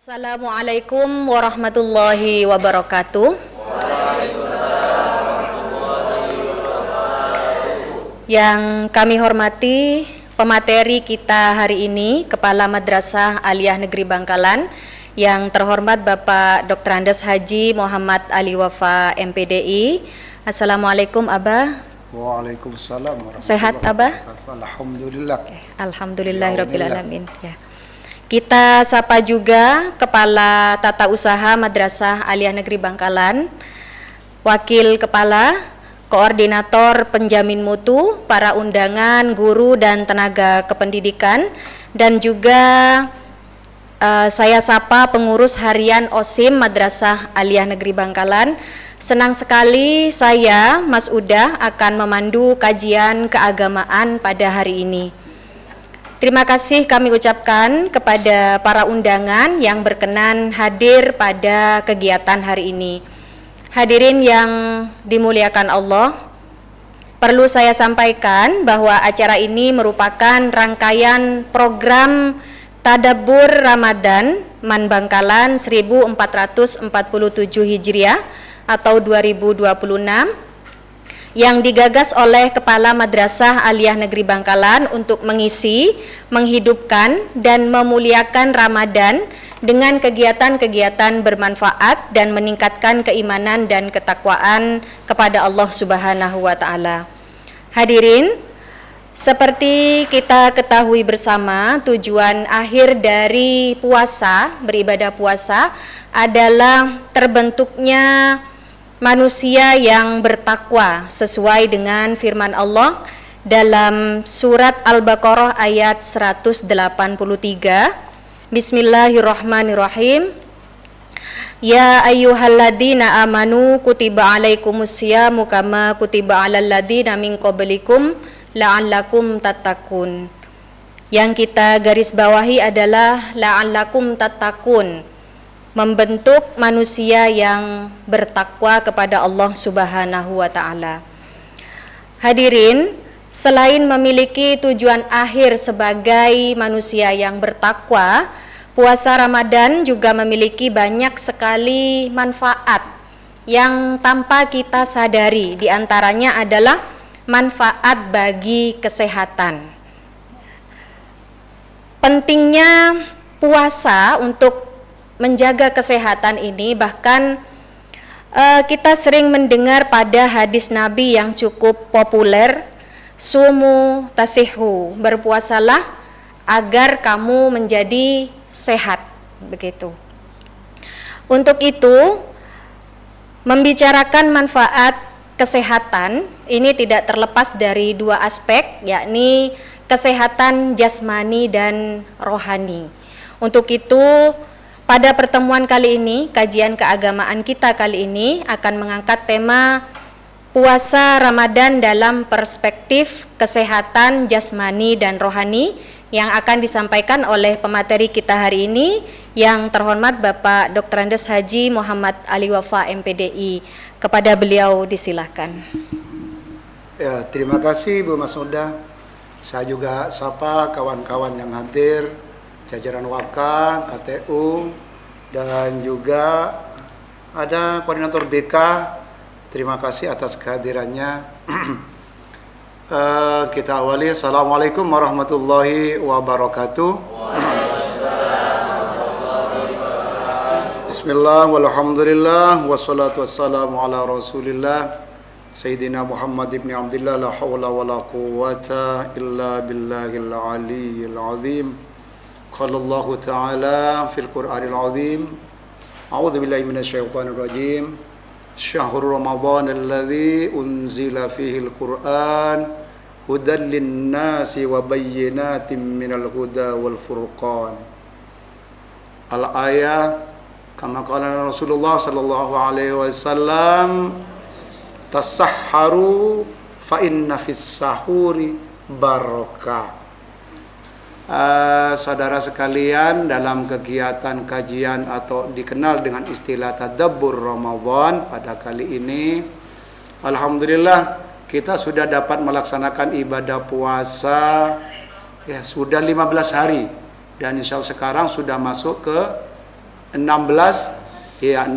Assalamualaikum warahmatullahi wabarakatuh. Yang kami hormati pemateri kita hari ini, Kepala Madrasah Aliyah Negeri Bangkalan, yang terhormat Bapak Dr. Andes Haji Muhammad Ali Wafa MPDI. Assalamualaikum Abah. Waalaikumsalam. Sehat Abah? Alhamdulillah. Alhamdulillahirabbil alamin. Ya. Kita sapa juga Kepala Tata Usaha Madrasah Aliyah Negeri Bangkalan, Wakil Kepala, Koordinator Penjamin Mutu, para undangan, guru dan tenaga kependidikan, dan juga saya sapa pengurus harian OSIM Madrasah Aliyah Negeri Bangkalan. Senang sekali saya, Mas Udah, akan memandu kajian keagamaan pada hari ini. Terima kasih kami ucapkan kepada para undangan yang berkenan hadir pada kegiatan hari ini. Hadirin yang dimuliakan Allah, perlu saya sampaikan bahwa acara ini merupakan rangkaian program Tadabbur Ramadan Man Bangkalan 1447 Hijriah atau 2026 yang digagas oleh Kepala Madrasah Aliyah Negeri Bangkalan untuk mengisi, menghidupkan, dan memuliakan Ramadan dengan kegiatan-kegiatan bermanfaat dan meningkatkan keimanan dan ketakwaan kepada Allah Subhanahu wa Ta'ala. Hadirin, seperti kita ketahui bersama, tujuan akhir dari puasa, beribadah puasa, adalah terbentuknya manusia yang bertakwa sesuai dengan firman Allah dalam surat Al-Baqarah ayat 183. Bismillahirrahmanirrahim. Ya ayyuhalladzina amanu kutiba alaikumusyamu kama kutiba alal ladzina min qablikum la'allakum tattaqun. Yang kita garis bawahi adalah la'allakum tattaqun, membentuk manusia yang bertakwa kepada Allah Subhanahu wa Ta'ala. Hadirin, selain memiliki tujuan akhir sebagai manusia yang bertakwa, puasa Ramadan juga memiliki banyak sekali manfaat yang tanpa kita sadari. Di antaranya adalah manfaat bagi kesehatan. Pentingnya puasa untuk menjaga kesehatan ini, bahkan kita sering mendengar pada hadis Nabi yang cukup populer, sumu tasihu, berpuasalah agar kamu menjadi sehat, begitu. Untuk itu, membicarakan manfaat kesehatan ini tidak terlepas dari dua aspek, yakni kesehatan jasmani dan rohani. Untuk itu, pada pertemuan kali ini, kajian keagamaan kita kali ini akan mengangkat tema puasa Ramadan dalam perspektif kesehatan jasmani dan rohani yang akan disampaikan oleh pemateri kita hari ini yang terhormat Bapak Dr. Andes Haji Muhammad Ali Wafa MPDI. Kepada beliau disilahkan. Ya, terima kasih Bu Masuda. Saya juga sapa kawan-kawan yang hadir, jajaran Waka, KTU, dan juga ada koordinator BK. Terima kasih atas kehadirannya. Kita awali. Assalamualaikum warahmatullahi wabarakatuh. Bismillah walhamdulillah wassalatu wassalamu ala rasulillah Sayyidina Muhammad ibn Abdillah, la hawla wa la quwwata illa billahil aliyyil azim. Qala Allah Ta'ala fil Qur'anil Azim, A'udzu billahi minasyaitonir rajim. Syahrul Ramadan alladzi unzila fihil Qur'an hudan lin-nasi wa bayyinatin minal huda wal furqan. Al-ayah kama qala Rasulullah sallallahu alaihi wasallam, tasahharu fa inna fis sahuri barakah. Saudara sekalian, dalam kegiatan kajian atau dikenal dengan istilah Tadabbur Ramadan pada kali ini, alhamdulillah kita sudah dapat melaksanakan ibadah puasa ya sudah 15 hari, dan insya Allah sekarang sudah masuk ke 16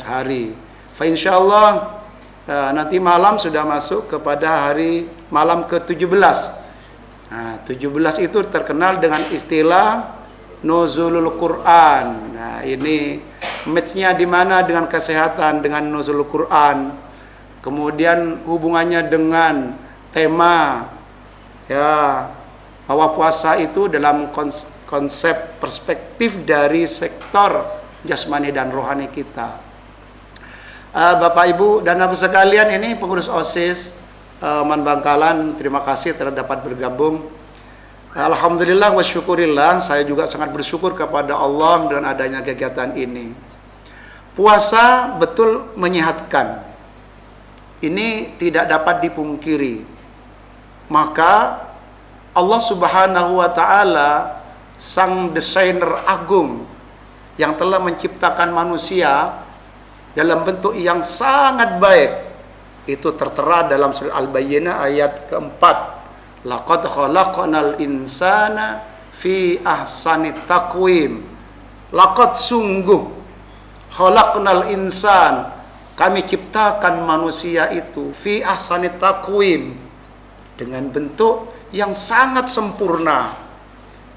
hari. Fa insyaallah nanti malam sudah masuk kepada hari malam ke-17. Nah, 17 itu terkenal dengan istilah nuzulul Quran. Nah, ini match-nya di mana dengan kesehatan, dengan nuzulul Quran. Kemudian hubungannya dengan tema ya, bahwa puasa itu dalam konsep perspektif dari sektor jasmani dan rohani kita. Bapak Ibu dan aku sekalian, ini pengurus OSIS Man Bangkalan, terima kasih telah dapat bergabung. Alhamdulillah wa syukurillah, saya juga sangat bersyukur kepada Allah dengan adanya kegiatan ini. Puasa betul menyehatkan, ini tidak dapat dipungkiri. Maka Allah Subhanahu wa Ta'ala, sang desainer agung yang telah menciptakan manusia dalam bentuk yang sangat baik, itu tertera dalam surah Al-Bayyinah ayat keempat. Laqad khalaqnal insana fi ahsani taqwim. Laqad sungguh khalaqnal insan, kami ciptakan manusia itu fi ahsani taqwim, dengan bentuk yang sangat sempurna.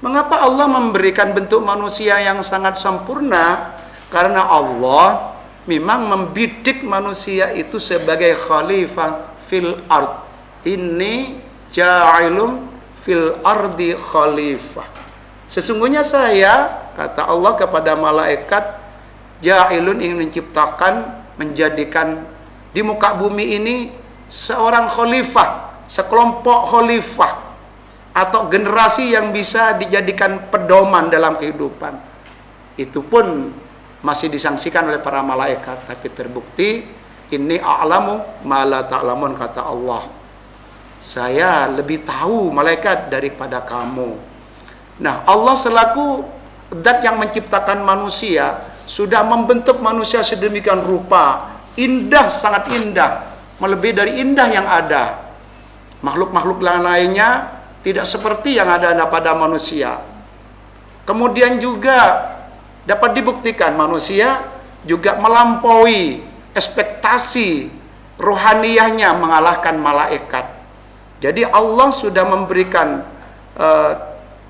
Mengapa Allah memberikan bentuk manusia yang sangat sempurna? Karena Allah memang membidik manusia itu sebagai khalifah fil ard. Ini ja'ilum fil ardi khalifah. Sesungguhnya saya, kata Allah kepada malaikat, ja'ilun, ingin menciptakan, menjadikan di muka bumi ini seorang khalifah, sekelompok khalifah, atau generasi yang bisa dijadikan pedoman dalam kehidupan. Itu pun masih disangsikan oleh para malaikat, tapi terbukti inni a'lamu ma la ta'lamun, kata Allah. Saya lebih tahu malaikat daripada kamu. Nah, Allah selaku zat yang menciptakan manusia sudah membentuk manusia sedemikian rupa, indah, sangat indah, melebihi dari indah yang ada. Makhluk-makhluk lainnya tidak seperti yang ada pada manusia. Kemudian juga dapat dibuktikan manusia juga melampaui ekspektasi rohaniyahnya, mengalahkan malaikat. Jadi Allah sudah memberikan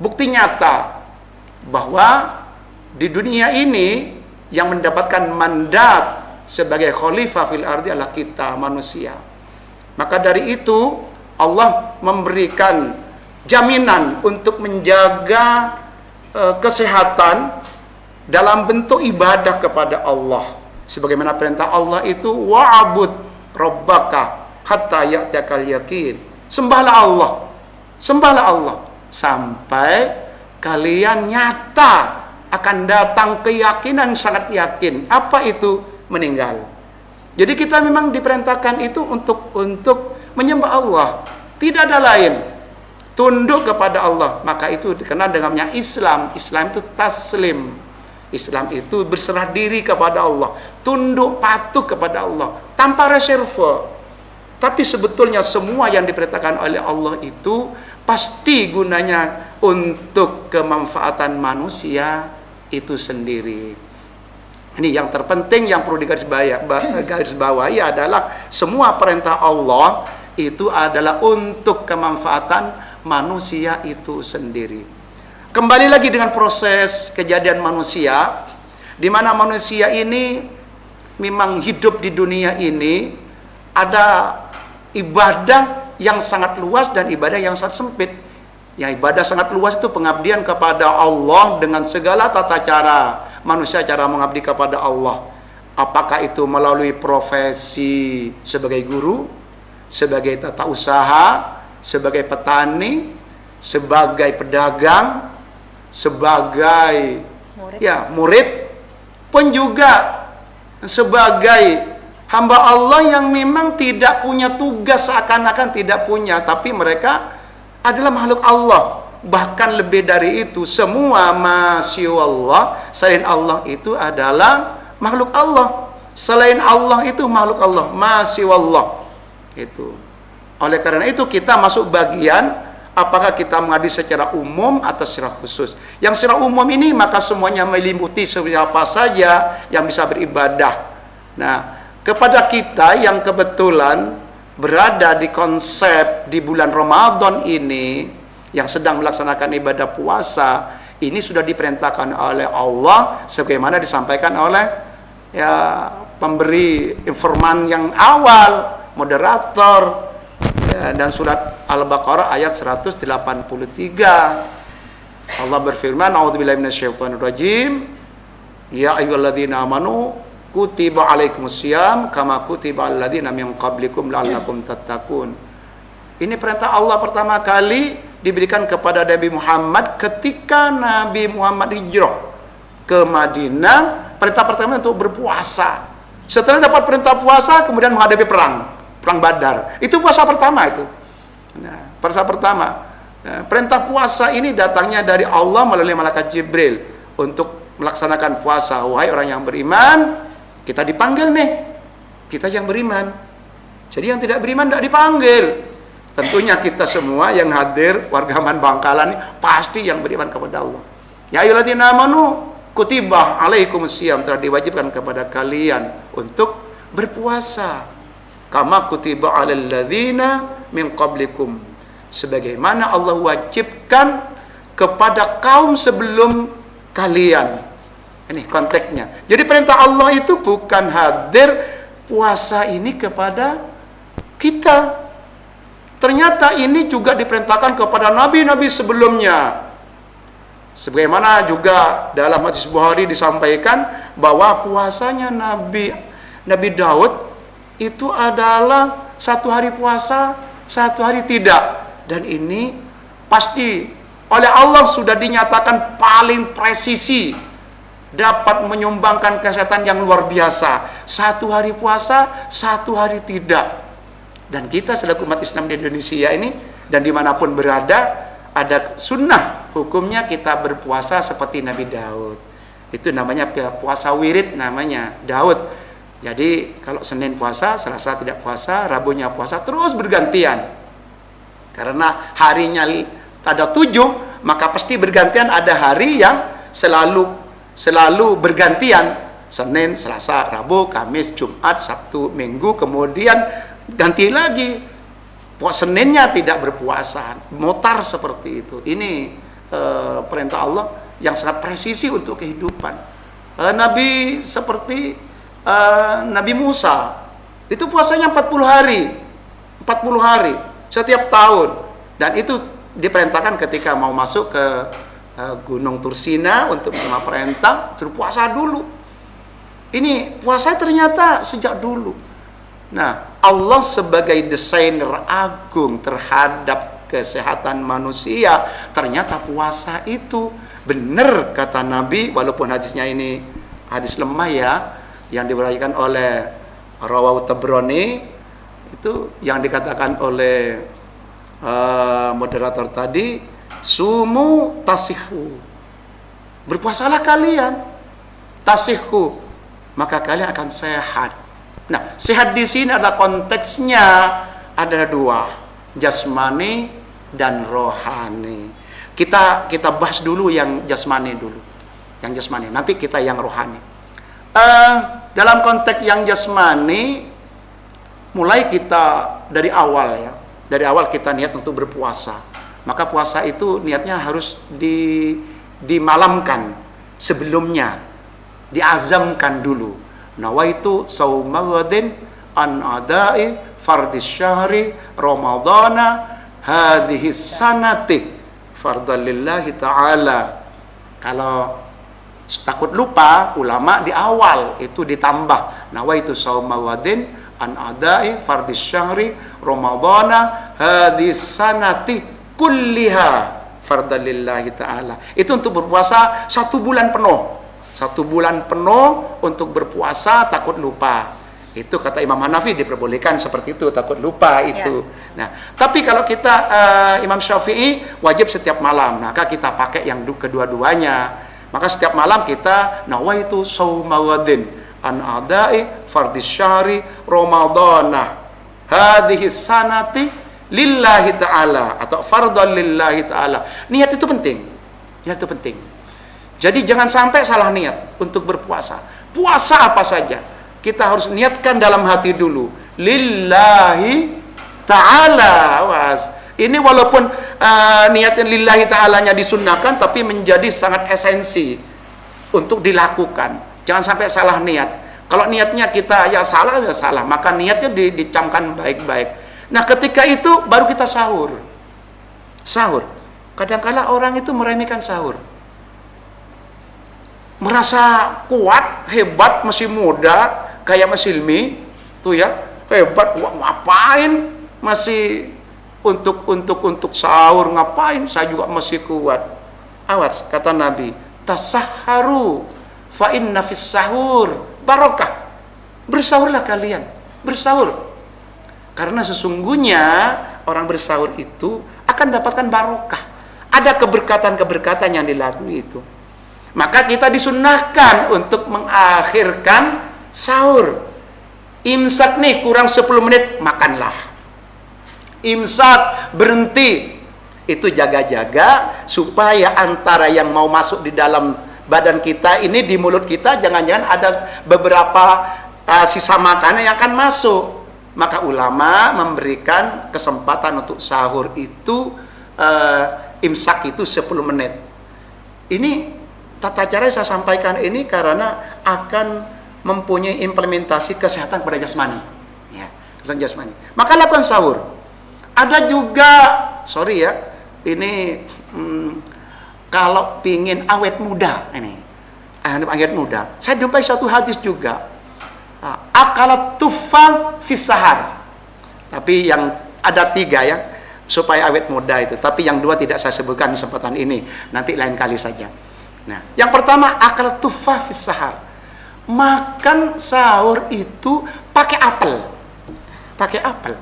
bukti nyata bahwa di dunia ini yang mendapatkan mandat sebagai khalifah fil ardi adalah kita manusia. Maka dari itu Allah memberikan jaminan untuk menjaga kesehatan dalam bentuk ibadah kepada Allah. Sebagaimana perintah Allah itu, wa'abud rabbaka hatta ya'tiyakal yaqin. Sembahlah Allah, sembahlah Allah sampai kalian nyata akan datang keyakinan, sangat yakin. Apa itu? Meninggal. Jadi kita memang diperintahkan itu untuk menyembah Allah, tidak ada lain. Tunduk kepada Allah, maka itu dikenal dengannya Islam. Islam itu taslim. Islam itu berserah diri kepada Allah, tunduk patuh kepada Allah tanpa reserve. Tapi sebetulnya semua yang diperintahkan oleh Allah itu pasti gunanya untuk kemanfaatan manusia itu sendiri. Ini yang terpenting, yang perlu digarisbawahi adalah semua perintah Allah itu adalah untuk kemanfaatan manusia itu sendiri. Kembali lagi dengan proses kejadian manusia, di mana manusia ini memang hidup di dunia ini, ada ibadah yang sangat luas dan ibadah yang sangat sempit. Yang ibadah sangat luas itu pengabdian kepada Allah dengan segala tata cara manusia, cara mengabdi kepada Allah. Apakah itu melalui profesi sebagai guru, sebagai tata usaha, sebagai petani, sebagai pedagang, sebagai murid, pun juga sebagai hamba Allah yang memang tidak punya tugas, seakan-akan tidak punya, tapi mereka adalah makhluk Allah. Bahkan lebih dari itu, semua masyaallah, selain Allah itu adalah makhluk Allah. Selain Allah itu makhluk Allah, masyaallah. Itu. Oleh karena itu kita masuk bagian apakah kita menghadiri secara umum atau secara khusus. Yang secara umum ini maka semuanya meliputi siapa saja yang bisa beribadah. Nah, kepada kita yang kebetulan berada di konsep di bulan Ramadan ini, yang sedang melaksanakan ibadah puasa, ini sudah diperintahkan oleh Allah sebagaimana disampaikan oleh pemberi informan yang awal, moderator, dan surat Al-Baqarah ayat 183. Allah berfirman, a'udzubillahi minasyaitonirrajim, ya ayyuhalladzina amanu kutiba alaikumusiyam kama kutiba alal ladzina min qablikum la'allakum tattaqun. Ini perintah Allah pertama kali diberikan kepada Nabi Muhammad ketika Nabi Muhammad hijrah ke Madinah. Perintah pertama untuk berpuasa. Setelah dapat perintah puasa, kemudian menghadapi perang Badar. Itu puasa pertama itu. Nah, puasa pertama. Perintah puasa ini datangnya dari Allah melalui malaikat Jibril untuk melaksanakan puasa. Wahai orang yang beriman, kita dipanggil nih, kita yang beriman. Jadi yang tidak beriman tidak dipanggil. Tentunya kita semua yang hadir, warga Bangkalan ini pasti yang beriman kepada Allah. Ya ayyuhalladzina amanu kutiba alaikumusiyam, telah diwajibkan kepada kalian untuk berpuasa. Kama kutiba alal ladzina min qablikum, sebagaimana Allah wajibkan kepada kaum sebelum kalian. Ini konteksnya. Jadi perintah Allah itu bukan hadir puasa ini kepada kita. Ternyata ini juga diperintahkan kepada nabi-nabi sebelumnya. Sebagaimana juga dalam hadis Bukhari disampaikan bahwa puasanya Nabi Daud itu adalah 1 hari puasa, 1 hari tidak. Dan ini pasti oleh Allah sudah dinyatakan paling presisi, dapat menyumbangkan kesehatan yang luar biasa. 1 hari puasa, 1 hari tidak. Dan kita selaku umat Islam di Indonesia ini dan dimanapun berada, ada sunnah hukumnya kita berpuasa seperti Nabi Daud. Itu namanya puasa wirid, namanya Daud. Jadi kalau Senin puasa, Selasa tidak puasa, Rabunya puasa, terus bergantian. Karena harinya ada 7, maka pasti bergantian, ada hari yang selalu bergantian. Senin, Selasa, Rabu, Kamis, Jumat, Sabtu, Minggu, kemudian ganti lagi. Seninnya tidak berpuasa, mutar seperti itu. Ini perintah Allah yang sangat presisi untuk kehidupan. Nabi seperti Nabi Musa, itu puasanya 40 hari setiap tahun. Dan itu diperintahkan ketika mau masuk ke Gunung Tursina untuk menerima perintah, suruh puasa dulu. Ini puasa ternyata sejak dulu. Nah, Allah sebagai desainer agung terhadap kesehatan manusia, ternyata puasa itu benar kata Nabi, walaupun hadisnya ini hadis lemah ya, yang diriwayatkan oleh Rawahu Tabrani, itu yang dikatakan oleh moderator tadi, sumu tasihu, berpuasalah kalian, tasihu, maka kalian akan sehat. Nah, sehat di sini adalah konteksnya ada 2, jasmani dan rohani. Kita bahas dulu yang jasmani dulu, nanti kita yang rohani. Dalam konteks yang jasmani, mulai kita dari awal kita niat untuk berpuasa. Maka puasa itu niatnya harus dimalamkan sebelumnya, diazamkan dulu. Nawaitu sauma ghadin an adai fardis syahri ramadhana hadhihi sanati fardhan lillahi ta'ala. Kalau takut lupa, ulama di awal itu ditambah nawaitu sauma ghadin an adai fardis syahri ramadhana hadhihi sanati kulliha fardhan lillahi ta'ala. Itu untuk berpuasa 1 bulan penuh. 1 bulan penuh untuk berpuasa takut lupa. Itu kata Imam Hanafi diperbolehkan seperti itu, takut lupa itu. Ya. Nah, tapi kalau kita Imam Syafi'i wajib setiap malam. Maka kita pakai yang kedua-duanya. Maka setiap malam kita nawaitu shauma ghadin an adai fardis syahri ramadhana hadhihi sanati lillahi ta'ala atau fardhan lillahi ta'ala. Niat itu penting. Niat itu penting. Jadi jangan sampai salah niat untuk berpuasa. Puasa apa saja, kita harus niatkan dalam hati dulu. Lillahi ta'ala. Ini walaupun niatnya lillahi ta'alanya disunnahkan, tapi menjadi sangat esensi untuk dilakukan. Jangan sampai salah niat. Kalau niatnya kita ya salah, maka niatnya dicamkan baik-baik. Nah, ketika itu baru kita sahur. Sahur. Kadang-kala orang itu meremehkan sahur. Merasa kuat, hebat, masih muda, kayak Mas Hilmi, tuh ya, hebat, wah, ngapain masih untuk sahur, ngapain? Saya juga masih kuat. Awas, kata Nabi, tasahharu fa inna fis sahur barokah. Bersahurlah kalian, bersahur. Karena sesungguhnya orang bersahur itu akan dapatkan barokah. Ada keberkatan-keberkatan yang dilalui itu. Maka kita disunnahkan untuk mengakhirkan sahur. Imsak nih kurang 10 menit, makanlah. Imsak, berhenti. Itu jaga-jaga supaya antara yang mau masuk di dalam badan kita ini, di mulut kita, jangan-jangan ada beberapa sisa makanan yang akan masuk. Maka ulama memberikan kesempatan untuk sahur itu imsak itu 10 menit. Ini tata cara saya sampaikan ini karena akan mempunyai implementasi kesehatan pada jasmani. Ya, kesehatan jasmani. Maka lakukan sahur. Ada juga, sorry ya, ini kalau pingin awet muda, ini awet muda. Saya jumpai satu hadis juga. Akalat tufal fis sahar. Tapi yang ada 3 ya, supaya awet muda itu. Tapi yang 2 tidak saya sebutkan di kesempatan ini. Nanti lain kali saja. Nah, yang pertama akalat tufal fis sahar. Makan sahur itu pakai apel. Pakai apel.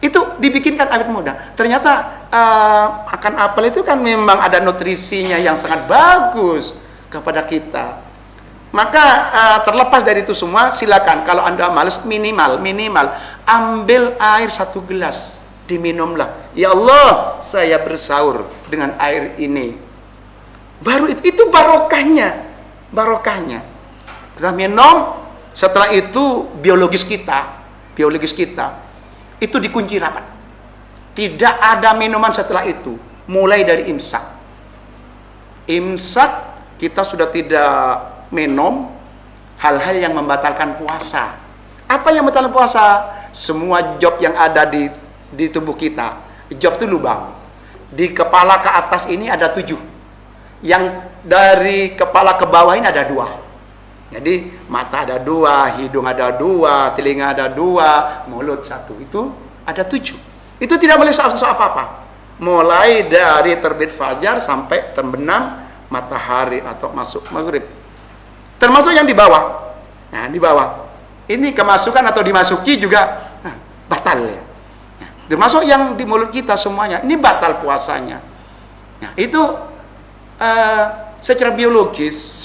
Itu dibikinkan awet muda. Ternyata akan apel itu kan memang ada nutrisinya yang sangat bagus kepada kita. Maka terlepas dari itu semua, silakan kalau Anda malas minimal ambil air 1 gelas, diminumlah. Ya Allah, saya bersahur dengan air ini. Baru itu barokahnya. Kita minum, setelah itu biologis kita itu dikunci rapat. Tidak ada minuman setelah itu, mulai dari imsak. Imsak kita sudah tidak minum hal-hal yang membatalkan puasa. Apa yang membatalkan puasa? Semua job yang ada di tubuh kita. Job itu lubang. Di kepala ke atas ini ada 7. Yang dari kepala ke bawah ini ada 2. Jadi mata ada 2, hidung ada 2, telinga ada 2, mulut 1. Itu ada 7. Itu tidak boleh soal apa-apa. Mulai dari terbit fajar sampai terbenam matahari atau masuk maghrib. Termasuk yang di bawah. Nah, di bawah. Ini kemasukan atau dimasuki juga batal ya. Nah, termasuk yang di mulut kita semuanya. Ini batal puasanya. Nah, itu secara biologis,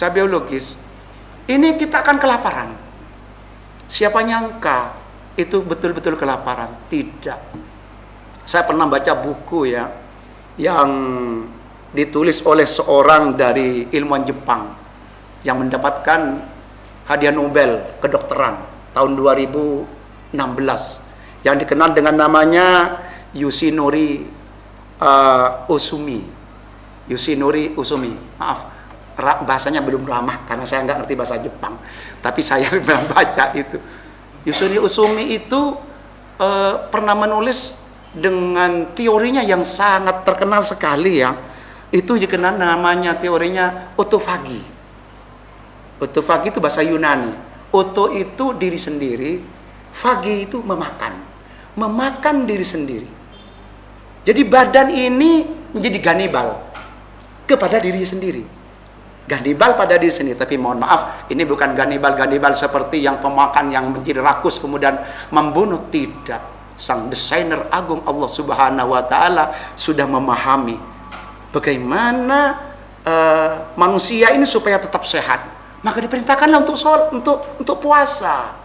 ini kita akan kelaparan. Siapa nyangka itu betul-betul kelaparan? Tidak. Saya pernah baca buku ya, yang ditulis oleh seorang dari ilmuwan Jepang yang mendapatkan hadiah Nobel kedokteran tahun 2016, yang dikenal dengan namanya Yoshinori Usumi. Maaf, bahasanya belum ramah karena saya nggak ngerti bahasa Jepang, tapi saya pernah baca itu. Yoshinori Usumi itu pernah menulis dengan teorinya yang sangat terkenal sekali ya. Itu dikenal namanya teorinya otofagi. Otofagi itu bahasa Yunani. Oto itu diri sendiri, fagi itu memakan diri sendiri. Jadi badan ini menjadi ganibal kepada diri sendiri. Ganibal pada diri sendiri. Tapi mohon maaf, ini bukan ganibal seperti yang pemakan yang menjadi rakus kemudian membunuh. Tidak. Sang desainer agung Allah Subhanahu wa taala sudah memahami bagaimana manusia ini supaya tetap sehat. Maka diperintahkanlah untuk puasa.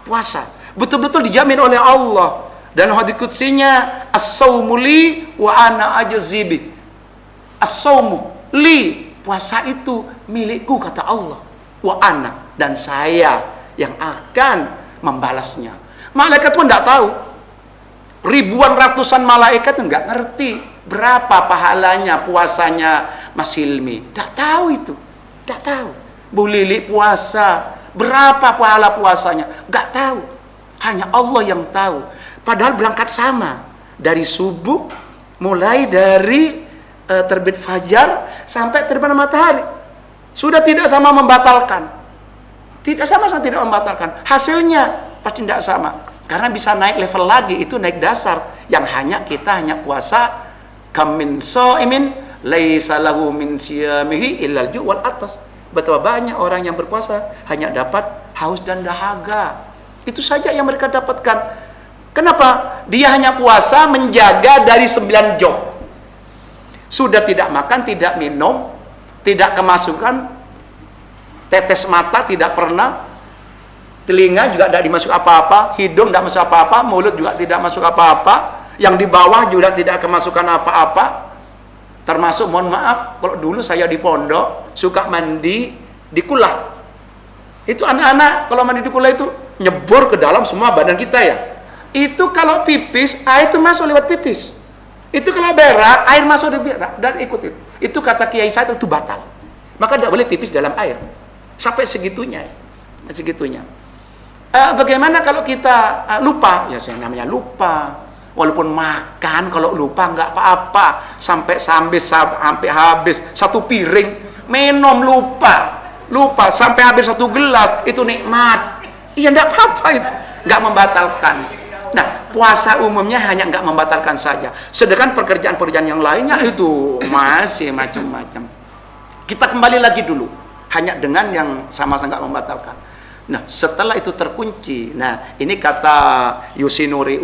Puasa betul-betul dijamin oleh Allah. Dan hadits qutsinya, as-saumu li wa ana ajzi bi. As-saumu li, puasa itu milikku kata Allah. Wa ana, dan saya yang akan membalasnya. Malaikat pun tidak tahu. Ribuan ratusan malaikat enggak ngerti berapa pahalanya puasanya Mas Hilmi. Tidak tahu itu. Tidak tahu. Bu Lili puasa, berapa pahala puasanya? Enggak tahu. Hanya Allah yang tahu. Padahal berangkat sama. Dari subuh, mulai dari terbit fajar sampai terbenam matahari. Sudah tidak sama membatalkan. Tidak sama-sama tidak membatalkan. Hasilnya pasti tidak sama. Karena bisa naik level lagi, itu naik dasar. Yang kita hanya puasa kam min shaimin laisa lahu min siyamihi illal ju' wal atas. Betapa banyak orang yang berpuasa hanya dapat haus dan dahaga. Itu saja yang mereka dapatkan. Kenapa? Dia hanya puasa menjaga dari 9 job. Sudah tidak makan, tidak minum, tidak kemasukan tetes mata, tidak pernah. Telinga juga tidak dimasuk apa-apa, hidung tidak masuk apa-apa, mulut juga tidak masuk apa-apa, yang di bawah juga tidak kemasukan apa-apa. Termasuk, mohon maaf, kalau dulu saya di pondok suka mandi di kulah. Itu anak-anak kalau mandi di kulah itu nyebur ke dalam semua badan kita ya. Itu kalau pipis, air itu masuk lewat pipis. Itu kalau berak, air masuk di berak dan ikut itu. Itu kata kiai saya itu batal. Maka tidak boleh pipis dalam air. Sampai segitunya. Segitunya. Bagaimana kalau kita lupa? Ya saya namanya lupa. Walaupun makan kalau lupa nggak apa-apa. Sampai habis 1 piring minum lupa sampai habis 1 gelas itu nikmat. Iya nggak apa-apa itu, nggak membatalkan. Nah, puasa umumnya hanya nggak membatalkan saja. Sedangkan pekerjaan-pekerjaan yang lainnya itu masih macam-macam. Kita kembali lagi dulu, hanya dengan yang sama-sama nggak membatalkan. Nah, setelah itu terkunci. Nah, ini kata Yusinuri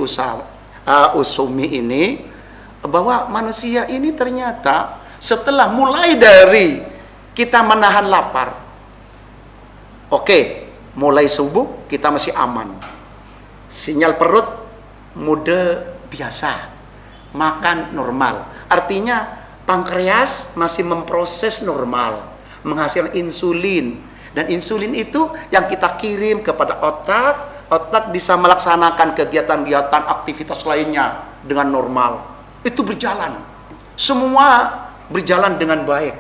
Usumi ini, bahwa manusia ini ternyata setelah mulai dari kita menahan lapar. Oke, mulai subuh kita masih aman. Sinyal perut mode biasa, makan normal. Artinya pankreas masih memproses normal, menghasilkan insulin. Dan insulin itu yang kita kirim kepada otak. Otak bisa melaksanakan kegiatan-kegiatan aktivitas lainnya dengan normal. Itu berjalan. Semua berjalan dengan baik.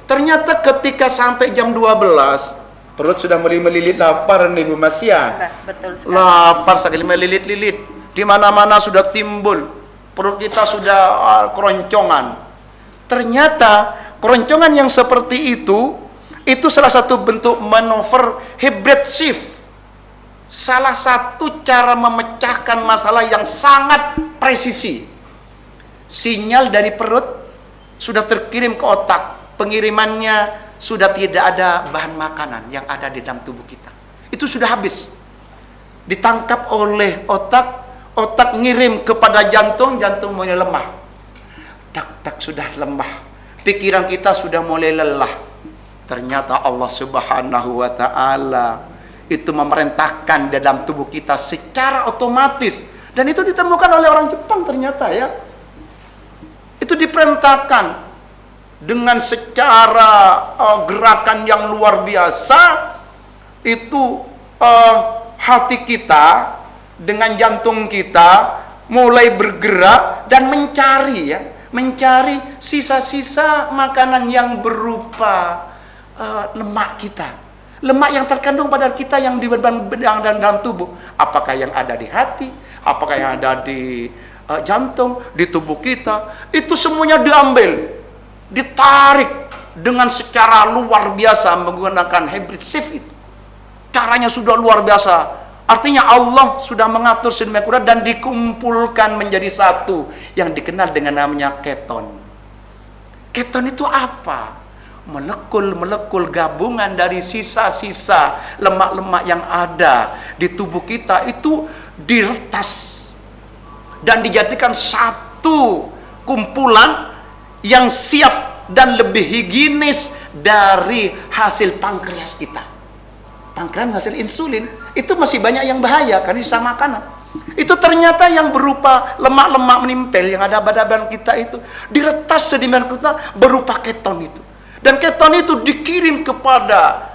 Ternyata ketika sampai jam 12, perut sudah mulai melilit lapar nih Bu Masya. Betul sekali. Lapar sekali melilit-lilit. Di mana-mana sudah timbul. Perut kita sudah keroncongan. Ternyata keroncongan yang seperti itu salah satu bentuk manuver hybrid shift. Salah satu cara memecahkan masalah yang sangat presisi. Sinyal dari perut sudah terkirim ke otak. Pengirimannya sudah tidak ada bahan makanan yang ada di dalam tubuh kita. Itu sudah habis. Ditangkap oleh otak, otak ngirim kepada jantung, jantung mulai lemah. Tak sudah lemah. Pikiran kita sudah mulai lelah. Ternyata Allah Subhanahu wa ta'ala itu memerintahkan dalam tubuh kita secara otomatis. Dan itu ditemukan oleh orang Jepang ternyata ya. Itu diperintahkan dengan secara gerakan yang luar biasa. Itu hati kita dengan jantung kita mulai bergerak dan mencari sisa-sisa makanan yang berupa lemak kita, lemak yang terkandung pada kita yang di dalam tubuh. Apakah yang ada di hati, apakah yang ada di jantung, di tubuh kita, itu semuanya diambil, ditarik dengan secara luar biasa menggunakan hybrid shift itu. Caranya sudah luar biasa. Artinya Allah sudah mengatur sedemikian rupa dan dikumpulkan menjadi satu yang dikenal dengan namanya keton. Keton itu apa? Molekul-molekul gabungan dari sisa-sisa lemak-lemak yang ada di tubuh kita itu diretas dan dijadikan satu kumpulan yang siap dan lebih higienis dari hasil pankreas kita. pankreas menghasilkan insulin. Itu masih banyak yang bahaya karena sisa makanan. Itu ternyata yang berupa lemak-lemak menempel yang ada pada badan kita itu diretas sedemikian rupa berupa keton itu. Dan keton itu dikirim kepada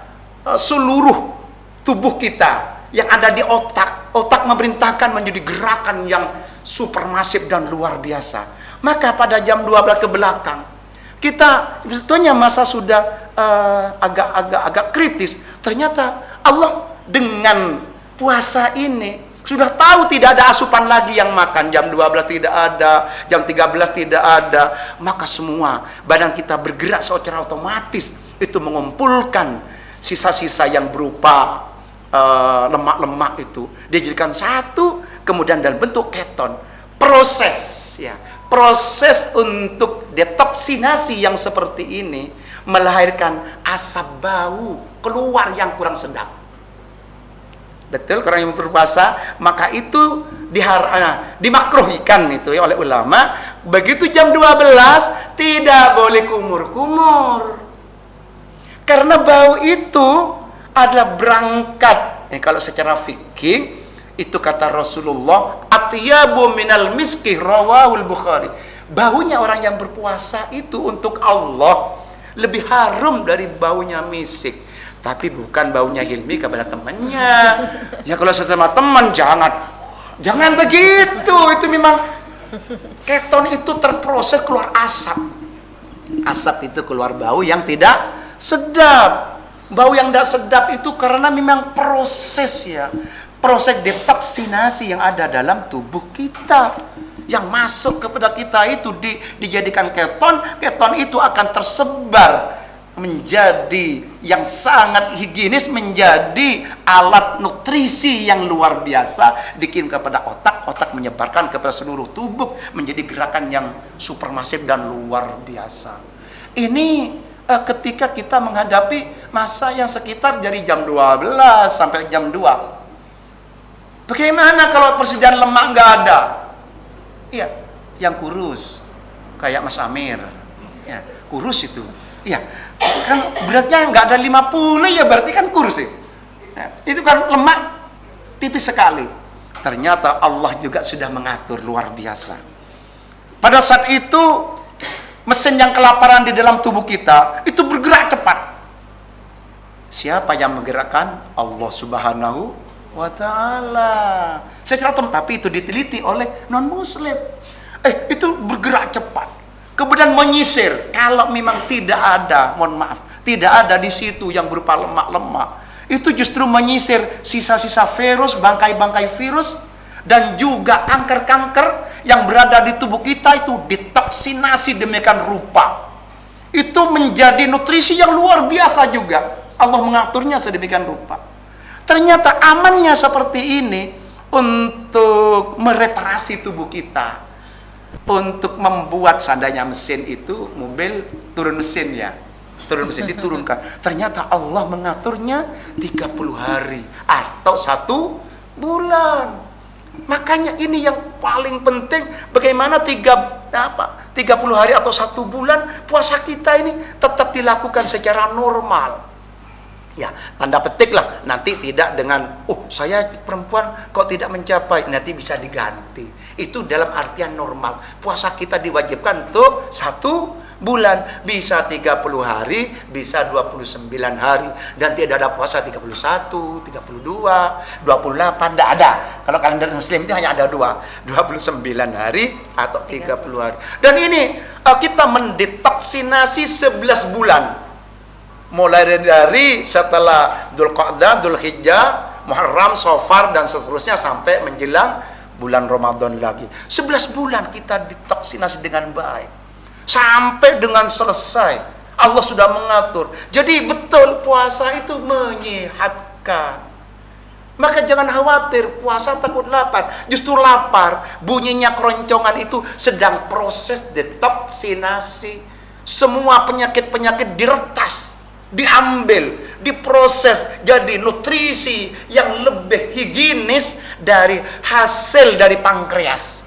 seluruh tubuh kita yang ada di otak. Otak memerintahkan menjadi gerakan yang supermasif dan luar biasa. Maka pada jam 12 ke belakang kita sebetulnya masa sudah agak kritis. Ternyata Allah dengan puasa ini sudah tahu tidak ada asupan lagi yang makan. Jam 12 tidak ada, jam 13 tidak ada. Maka semua badan kita bergerak secara otomatis. Itu mengumpulkan sisa-sisa yang berupa lemak-lemak itu. Dijadikan satu, kemudian dalam bentuk keton. Proses untuk detoksinasi yang seperti ini melahirkan asap bau keluar yang kurang sedap. Betul, orang yang berpuasa maka itu dimakruhkan itu ya oleh ulama. Begitu jam 12 tidak boleh kumur-kumur. Karena bau itu adalah berangkat. Kalau secara fikih itu kata Rasulullah, atyabu minal miski, rawahul Bukhari. Baunya orang yang berpuasa itu untuk Allah lebih harum dari baunya misik. Tapi bukan baunya Hilmi kepada temannya. Ya kalau sesama teman jangan begitu. Itu memang keton itu terproses keluar asap. Asap itu keluar bau yang tidak sedap. Bau yang tidak sedap itu karena memang proses detoksinasi yang ada dalam tubuh kita. Yang masuk kepada kita itu dijadikan keton. Keton itu akan tersebar menjadi yang sangat higienis, menjadi alat nutrisi yang luar biasa, dikirim kepada otak, otak menyebarkan kepada seluruh tubuh, menjadi gerakan yang supermasif dan luar biasa. Ini ketika kita menghadapi masa yang sekitar dari jam 12 sampai jam 2. Bagaimana kalau persediaan lemak nggak ada? Iya, yang kurus kayak Mas Amir, ya, kurus itu. Iya, kan beratnya nggak ada 50 ya, berarti kan kurus itu. Ya, itu kan lemak tipis sekali. Ternyata Allah juga sudah mengatur luar biasa. Pada saat itu mesin yang kelaparan di dalam tubuh kita itu bergerak cepat. Siapa yang menggerakkan? Allah Subhanahu wa ta'ala. Secara tapi itu diteliti oleh non-muslim. Itu bergerak cepat. Kemudian menyisir, kalau memang tidak ada, mohon maaf, tidak ada di situ yang berupa lemak-lemak, itu justru menyisir sisa-sisa virus, bangkai-bangkai virus, dan juga kanker-kanker yang berada di tubuh kita itu ditoksinasi demikian rupa. Itu menjadi nutrisi yang luar biasa juga. Allah mengaturnya sedemikian rupa. Ternyata amannya seperti ini untuk mereparasi tubuh kita. Untuk membuat seandainya mesin itu, mobil turun mesin ya. Turun mesin diturunkan. Ternyata Allah mengaturnya 30 hari atau 1 bulan. Makanya ini yang paling penting, bagaimana 30 hari atau 1 bulan puasa kita ini tetap dilakukan secara normal. Ya, tanda petik lah, nanti tidak dengan saya perempuan kok tidak mencapai, nanti bisa diganti. Itu dalam artian normal. Puasa kita diwajibkan untuk 1 bulan, bisa 30 hari, bisa 29 hari, dan tidak ada puasa 31, 32, 28, tidak ada. Kalau kalender muslim itu hanya ada 29 hari atau 30 hari. Dan ini kita mendetoksinasi 11 bulan. Mulai dari setelah Dzulqa'dah, Dzulhijjah, Muharram, Safar, dan seterusnya sampai menjelang bulan Ramadan lagi. 11 bulan kita ditoksinasi dengan baik. Sampai dengan selesai. Allah sudah mengatur. Jadi betul puasa itu menyehatkan. Maka jangan khawatir puasa takut lapar. Justru lapar, bunyinya keroncongan itu sedang proses detoksinasi. Semua penyakit-penyakit diretas, diambil, diproses jadi nutrisi yang lebih higienis dari hasil dari pankreas.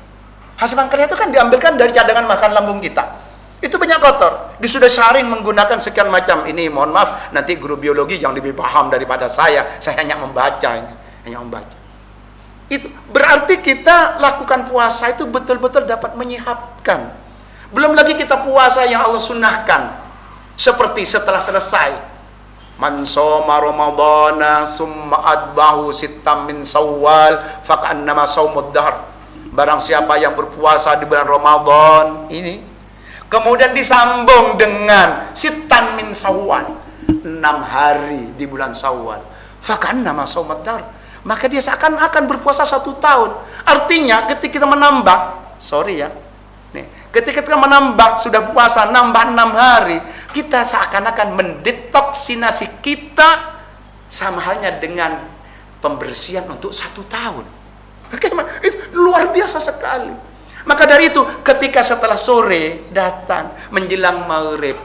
Hasil pankreas itu kan diambilkan dari cadangan makan lambung kita. Itu banyak kotor. Sudah saring menggunakan sekian macam. Ini mohon maaf, nanti guru biologi yang lebih paham daripada saya hanya membaca ini, hanya membaca. Itu berarti kita lakukan puasa itu betul-betul dapat menyehatkan. Belum lagi kita puasa yang Allah sunnahkan, seperti setelah selesai, man shoma ramadhana summa adbahu sittam min Syawal faka'annama shaumud dahr. Barang siapa yang berpuasa di bulan Ramadan ini, kemudian disambung dengan sittan min Syawal, 6 hari di bulan Syawal, faka'annama shaumud dahr, maka dia seakan-akan berpuasa 1 tahun. Artinya ketika kita menambah, ketika kita menambah, sudah puasa nambah 6 hari, kita seakan-akan mendetoksinasi kita sama halnya dengan pembersihan untuk 1 tahun. Bagaimana? Itu luar biasa sekali. Maka dari itu, ketika setelah sore datang menjelang maghrib,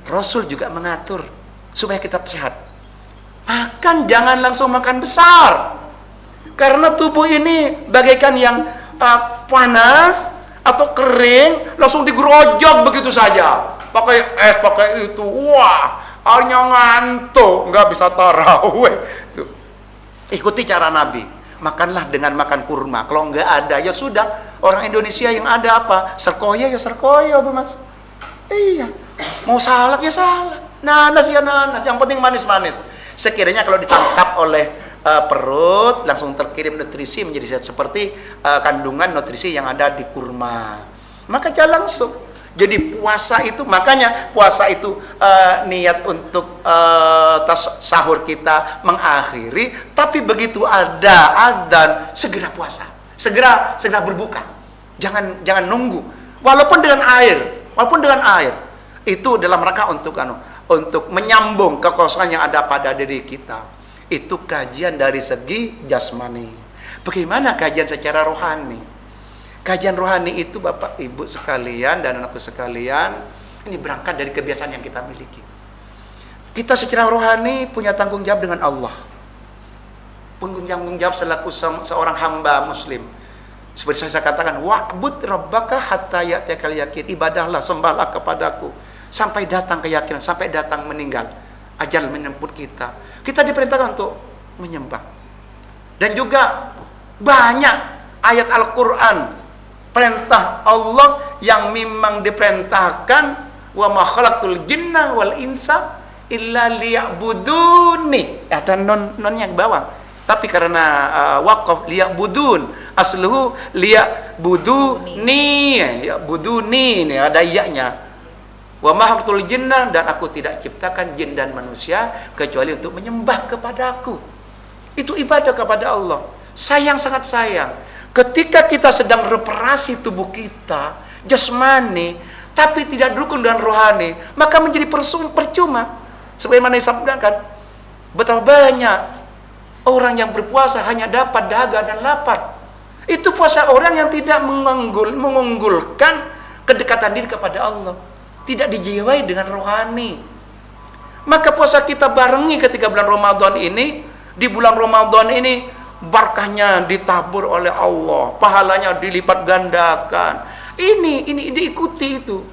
Rasul juga mengatur supaya kita sehat. Makan jangan langsung makan besar, karena tubuh ini bagaikan yang panas atau kering, langsung digerojok begitu saja. Pakai es, pakai itu, wah, hanya ngantuk, nggak bisa tarawih. Tuh. Ikuti cara Nabi. Makanlah dengan makan kurma. Kalau nggak ada, ya sudah. Orang Indonesia yang ada apa? Serkoya ya serkoya, Bu Mas. Iya. Mau salak ya salak. Nanas ya nanas. Yang penting manis-manis. Sekiranya kalau ditangkap oleh perut, langsung terkirim nutrisi menjadi sehat, seperti kandungan nutrisi yang ada di kurma. Maka jangan langsung. Jadi puasa itu, makanya puasa itu niat untuk sahur kita mengakhiri, tapi begitu ada adzan segera puasa, segera berbuka. Jangan nunggu. Walaupun dengan air, itu dalam rangka untuk menyambung kekosongan yang ada pada diri kita. Itu kajian dari segi jasmani. Bagaimana kajian secara rohani? Kajian rohani itu Bapak Ibu sekalian dan anakku sekalian, ini berangkat dari kebiasaan yang kita miliki. Kita secara rohani punya tanggung jawab dengan Allah. Punya tanggung jawab selaku seorang hamba muslim. Seperti saya katakan, wa'bud rabbaka hatta ya'tiyakal yakin. Ibadahlah, sembahlah kepadaku sampai datang keyakinan, sampai datang meninggal. Ajal menjemput kita. Kita diperintahkan untuk menyembah. Dan juga banyak ayat Al-Qur'an, perintah Allah yang memang diperintahkan, wa ma khalaqtul jinna wal insa illa liya'buduni. Ada nonnya ke bawah. Tapi karena waqaf liya'budun, asluhu liya'buduni, ya'buduni, ini ada iya-nya. Wa ma khalaqtul jinna, dan aku tidak ciptakan jin dan manusia kecuali untuk menyembah kepadaku. Itu ibadah kepada Allah. Sayang, sangat sayang. Ketika kita sedang reparasi tubuh kita, jasmani, tapi tidak didukung dengan rohani, maka menjadi percuma. Sebagaimana disabdakan, betapa banyak orang yang berpuasa hanya dapat dahaga dan lapar. Itu puasa orang yang tidak mengunggulkan kedekatan diri kepada Allah, tidak dijiwai dengan rohani. Maka puasa kita barengi ketika bulan Ramadan ini. Di bulan Ramadan ini berkahnya ditabur oleh Allah, pahalanya dilipat gandakan. Ini diikuti itu.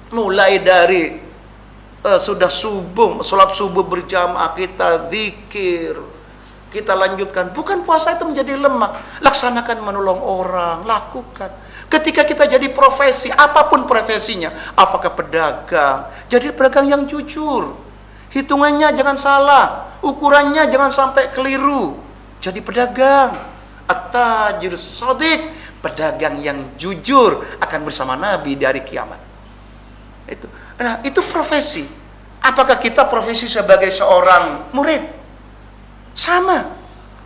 Mulai dari sudah subuh, sholat subuh berjamaah, kita zikir, kita lanjutkan. Bukan puasa itu menjadi lemah. Laksanakan menolong orang, lakukan. Ketika kita jadi profesi, apapun profesinya, apakah pedagang, jadi pedagang yang jujur. Hitungannya jangan salah, ukurannya jangan sampai keliru. Jadi pedagang at-tajir shadiq, pedagang yang jujur akan bersama Nabi dari kiamat. Itu. Nah, itu profesi. Apakah kita profesi sebagai seorang murid? Sama.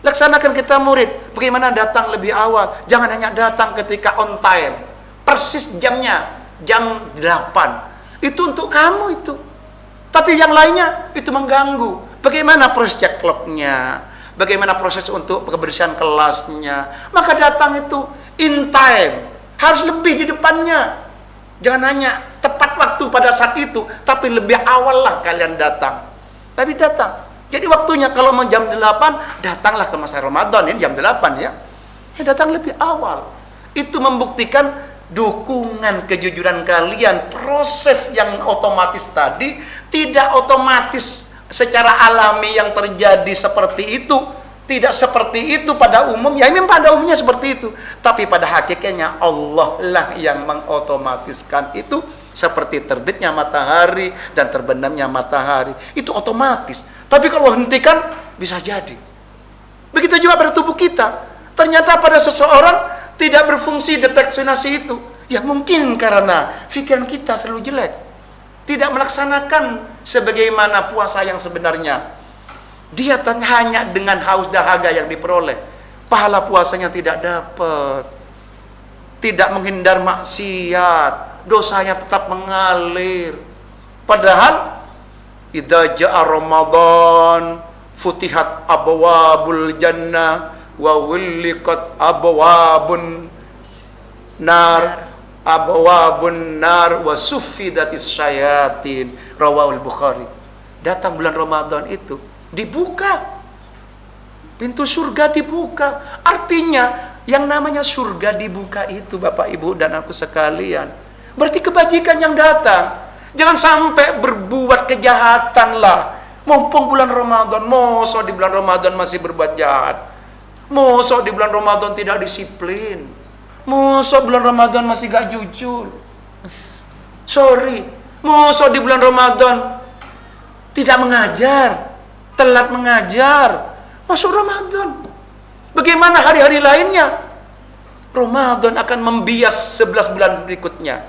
Laksanakan kita murid. Bagaimana datang lebih awal? Jangan hanya datang ketika on time. Persis jamnya, jam 8. Itu untuk kamu itu. Tapi yang lainnya itu mengganggu. Bagaimana proses cek clock-nya? Bagaimana proses untuk kebersihan kelasnya? Maka datang itu in time, harus lebih di depannya. Jangan hanya tepat waktu pada saat itu, tapi lebih awal lah kalian datang. Tapi datang. Jadi waktunya kalau mau jam 8, datanglah ke masa Ramadan, ini jam 8 ya. Datang lebih awal. Itu membuktikan dukungan kejujuran kalian, proses yang otomatis tadi tidak otomatis secara alami yang terjadi seperti itu, tidak seperti itu pada umum. Ya memang pada umumnya seperti itu, tapi pada hakikatnya Allah lah yang mengotomatiskan itu, seperti terbitnya matahari dan terbenamnya matahari, itu otomatis. Tapi kalau hentikan bisa jadi. Begitu juga pada tubuh kita. Ternyata pada seseorang tidak berfungsi deteksinasi itu. Ya mungkin karena pikiran kita selalu jelek, tidak melaksanakan sebagaimana puasa yang sebenarnya. Dia hanya dengan haus dahaga yang diperoleh, pahala puasanya tidak dapat. Tidak menghindar maksiat, dosanya tetap mengalir. Padahal idza jaa Ramadan futihat abwabul jannah wa ghulliqat abwabun nar wa suffidatis syayatin. Rawahul Bukhari. Datang bulan Ramadan itu dibuka pintu surga, dibuka. Artinya yang namanya surga dibuka itu, Bapak Ibu dan aku sekalian, berarti kebajikan yang datang. Jangan sampai berbuat kejahatan lah mumpung bulan Ramadan. Mosok di bulan Ramadan masih berbuat jahat, mosok di bulan Ramadan tidak disiplin, mosok bulan Ramadan masih gak jujur. Sorry, mosok di bulan Ramadan tidak mengajar, telat mengajar. Masuk Ramadan, bagaimana hari-hari lainnya? Ramadan akan membias 11 bulan berikutnya,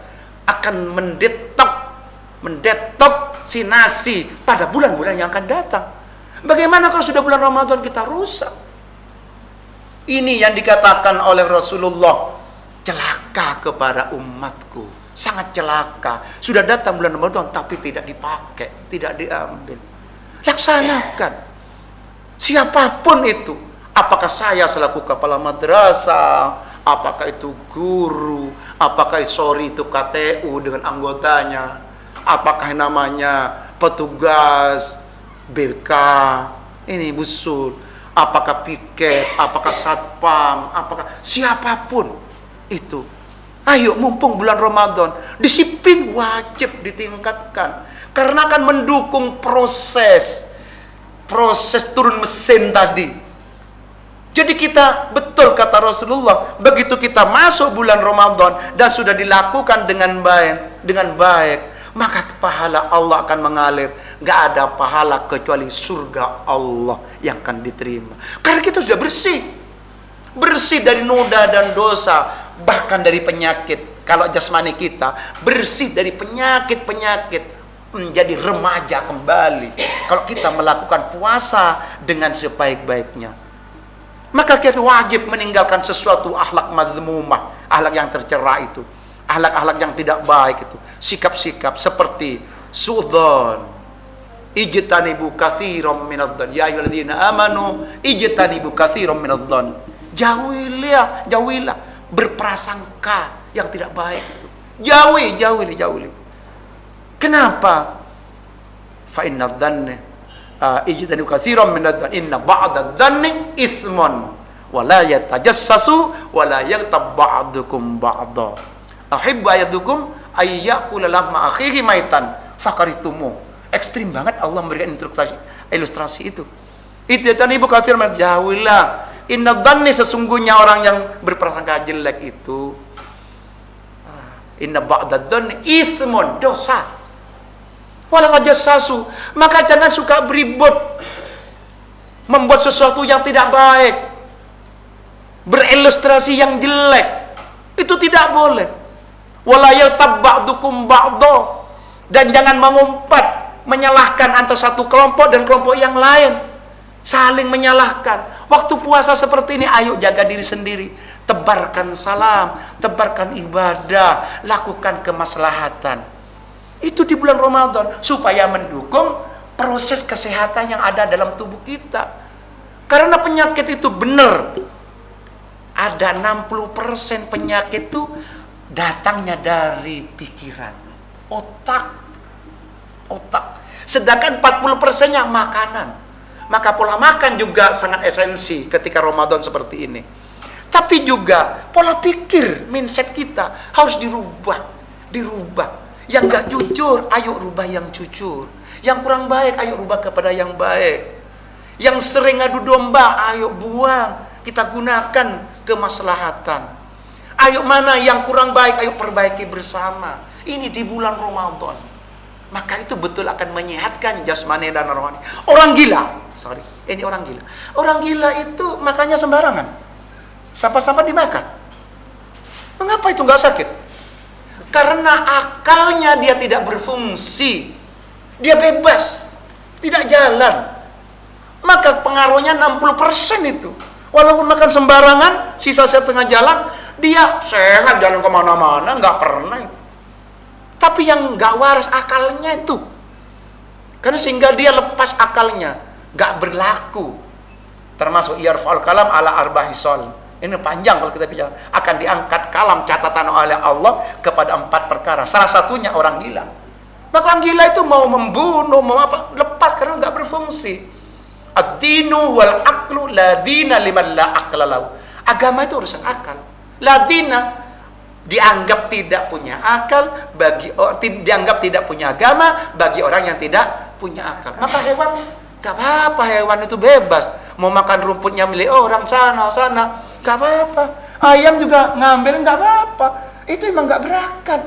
akan mendetoksinasi pada bulan-bulan yang akan datang. Bagaimana kalau sudah bulan Ramadan kita rusak? Ini yang dikatakan oleh Rasulullah, celaka kepada umatku, sangat celaka. Sudah datang bulan Ramadan tapi tidak dipakai, tidak diambil. Laksanakan. Siapapun itu, apakah saya selaku kepala madrasah, apakah itu guru, apakah itu KTU dengan anggotanya, apakah namanya petugas BK, ini busul, apakah piket, apakah satpam, apakah siapapun itu. Ayo mumpung bulan Ramadan, disiplin wajib ditingkatkan, karena akan mendukung proses turun mesin tadi. Jadi kita, betul kata Rasulullah, begitu kita masuk bulan Ramadan dan sudah dilakukan dengan baik, maka pahala Allah akan mengalir. Gak ada pahala kecuali surga Allah yang akan diterima. Karena kita sudah bersih dari noda dan dosa, bahkan dari penyakit. Kalau jasmani kita bersih dari penyakit, menjadi remaja kembali kalau kita melakukan puasa dengan sebaik-baiknya. Maka kita wajib meninggalkan sesuatu akhlak madzmumah, akhlak yang tercela itu, akhlak-akhlak yang tidak baik itu, sikap-sikap seperti suudzon. Ijtanibu katsiran minadh-dhon, ya ayyuhalladzina amanu ijtanibu katsiran minadh-dhon. Jauhilah berprasangka yang tidak baik itu. Jauhi. Kenapa? Fa inna dhanni ijtanibu katsiran minadh-dhon inna ba'dadh-dhanni itsmun wa la yatajassasu wa la yaghtab ba'dukum ba'dha. Ahibbu ayadukum ayyakula lahma akhihi maitan fakaritumu. Ekstrim banget Allah memberikan ilustrasi itu. Ijtanibu katsiran jauhilah. Inna dhanni, sesungguhnya orang yang berprasangka jelek itu, inna ba'dadh-dhanni itsmun, dosa. Wala tajassasu, maka jangan suka beribut, membuat sesuatu yang tidak baik, berilustrasi yang jelek, itu tidak boleh. Wala yaghtab ba'dukum ba'dha, dan jangan mengumpat, menyalahkan antara satu kelompok dan kelompok yang lain, saling menyalahkan. Waktu puasa seperti ini, ayo jaga diri sendiri, tebarkan salam, tebarkan ibadah, lakukan kemaslahatan. Itu di bulan Ramadan, supaya mendukung proses kesehatan yang ada dalam tubuh kita. Karena penyakit itu benar, ada 60% penyakit itu datangnya dari pikiran, otak. Sedangkan 40%-nya makanan. Maka pola makan juga sangat esensi ketika Ramadan seperti ini. Tapi juga pola pikir, mindset kita harus dirubah. Yang gak jujur, ayo rubah yang jujur. Yang kurang baik, ayo rubah kepada yang baik. Yang sering adu domba, ayo buang. Kita gunakan kemaslahatan. Ayo mana yang kurang baik, ayo perbaiki bersama. Ini di bulan Ramadan. Maka itu betul akan menyehatkan jasmani dan rohani. Orang gila, ini orang gila. Orang gila itu makannya sembarangan. Sampah-sampah dimakan. Mengapa itu nggak sakit? Karena akalnya dia tidak berfungsi. Dia bebas, tidak jalan. Maka pengaruhnya 60% itu. Walaupun makan sembarangan, sisa setengah jalan, dia sehat jalan kemana-mana, nggak pernah itu. Tapi yang nggak waras akalnya itu. Karena sehingga dia lepas akalnya, nggak berlaku. Termasuk yarfa'ul kalam ala arbahisol. Ini panjang kalau kita bicara. Akan diangkat kalam catatan oleh Allah kepada 4 perkara. Salah satunya orang gila. Maka orang gila itu mau membunuh, mau apa, lepas karena nggak berfungsi. Ad-dinu wal aqlu la dina liman la aqla lahu. Agama itu urusan akal. La dina dianggap tidak punya akal dianggap tidak punya agama bagi orang yang tidak punya akal. Maka hewan gak apa-apa, hewan itu bebas mau makan rumputnya milik orang sana gak apa-apa. Ayam juga ngambil gak apa-apa, itu emang gak berakal.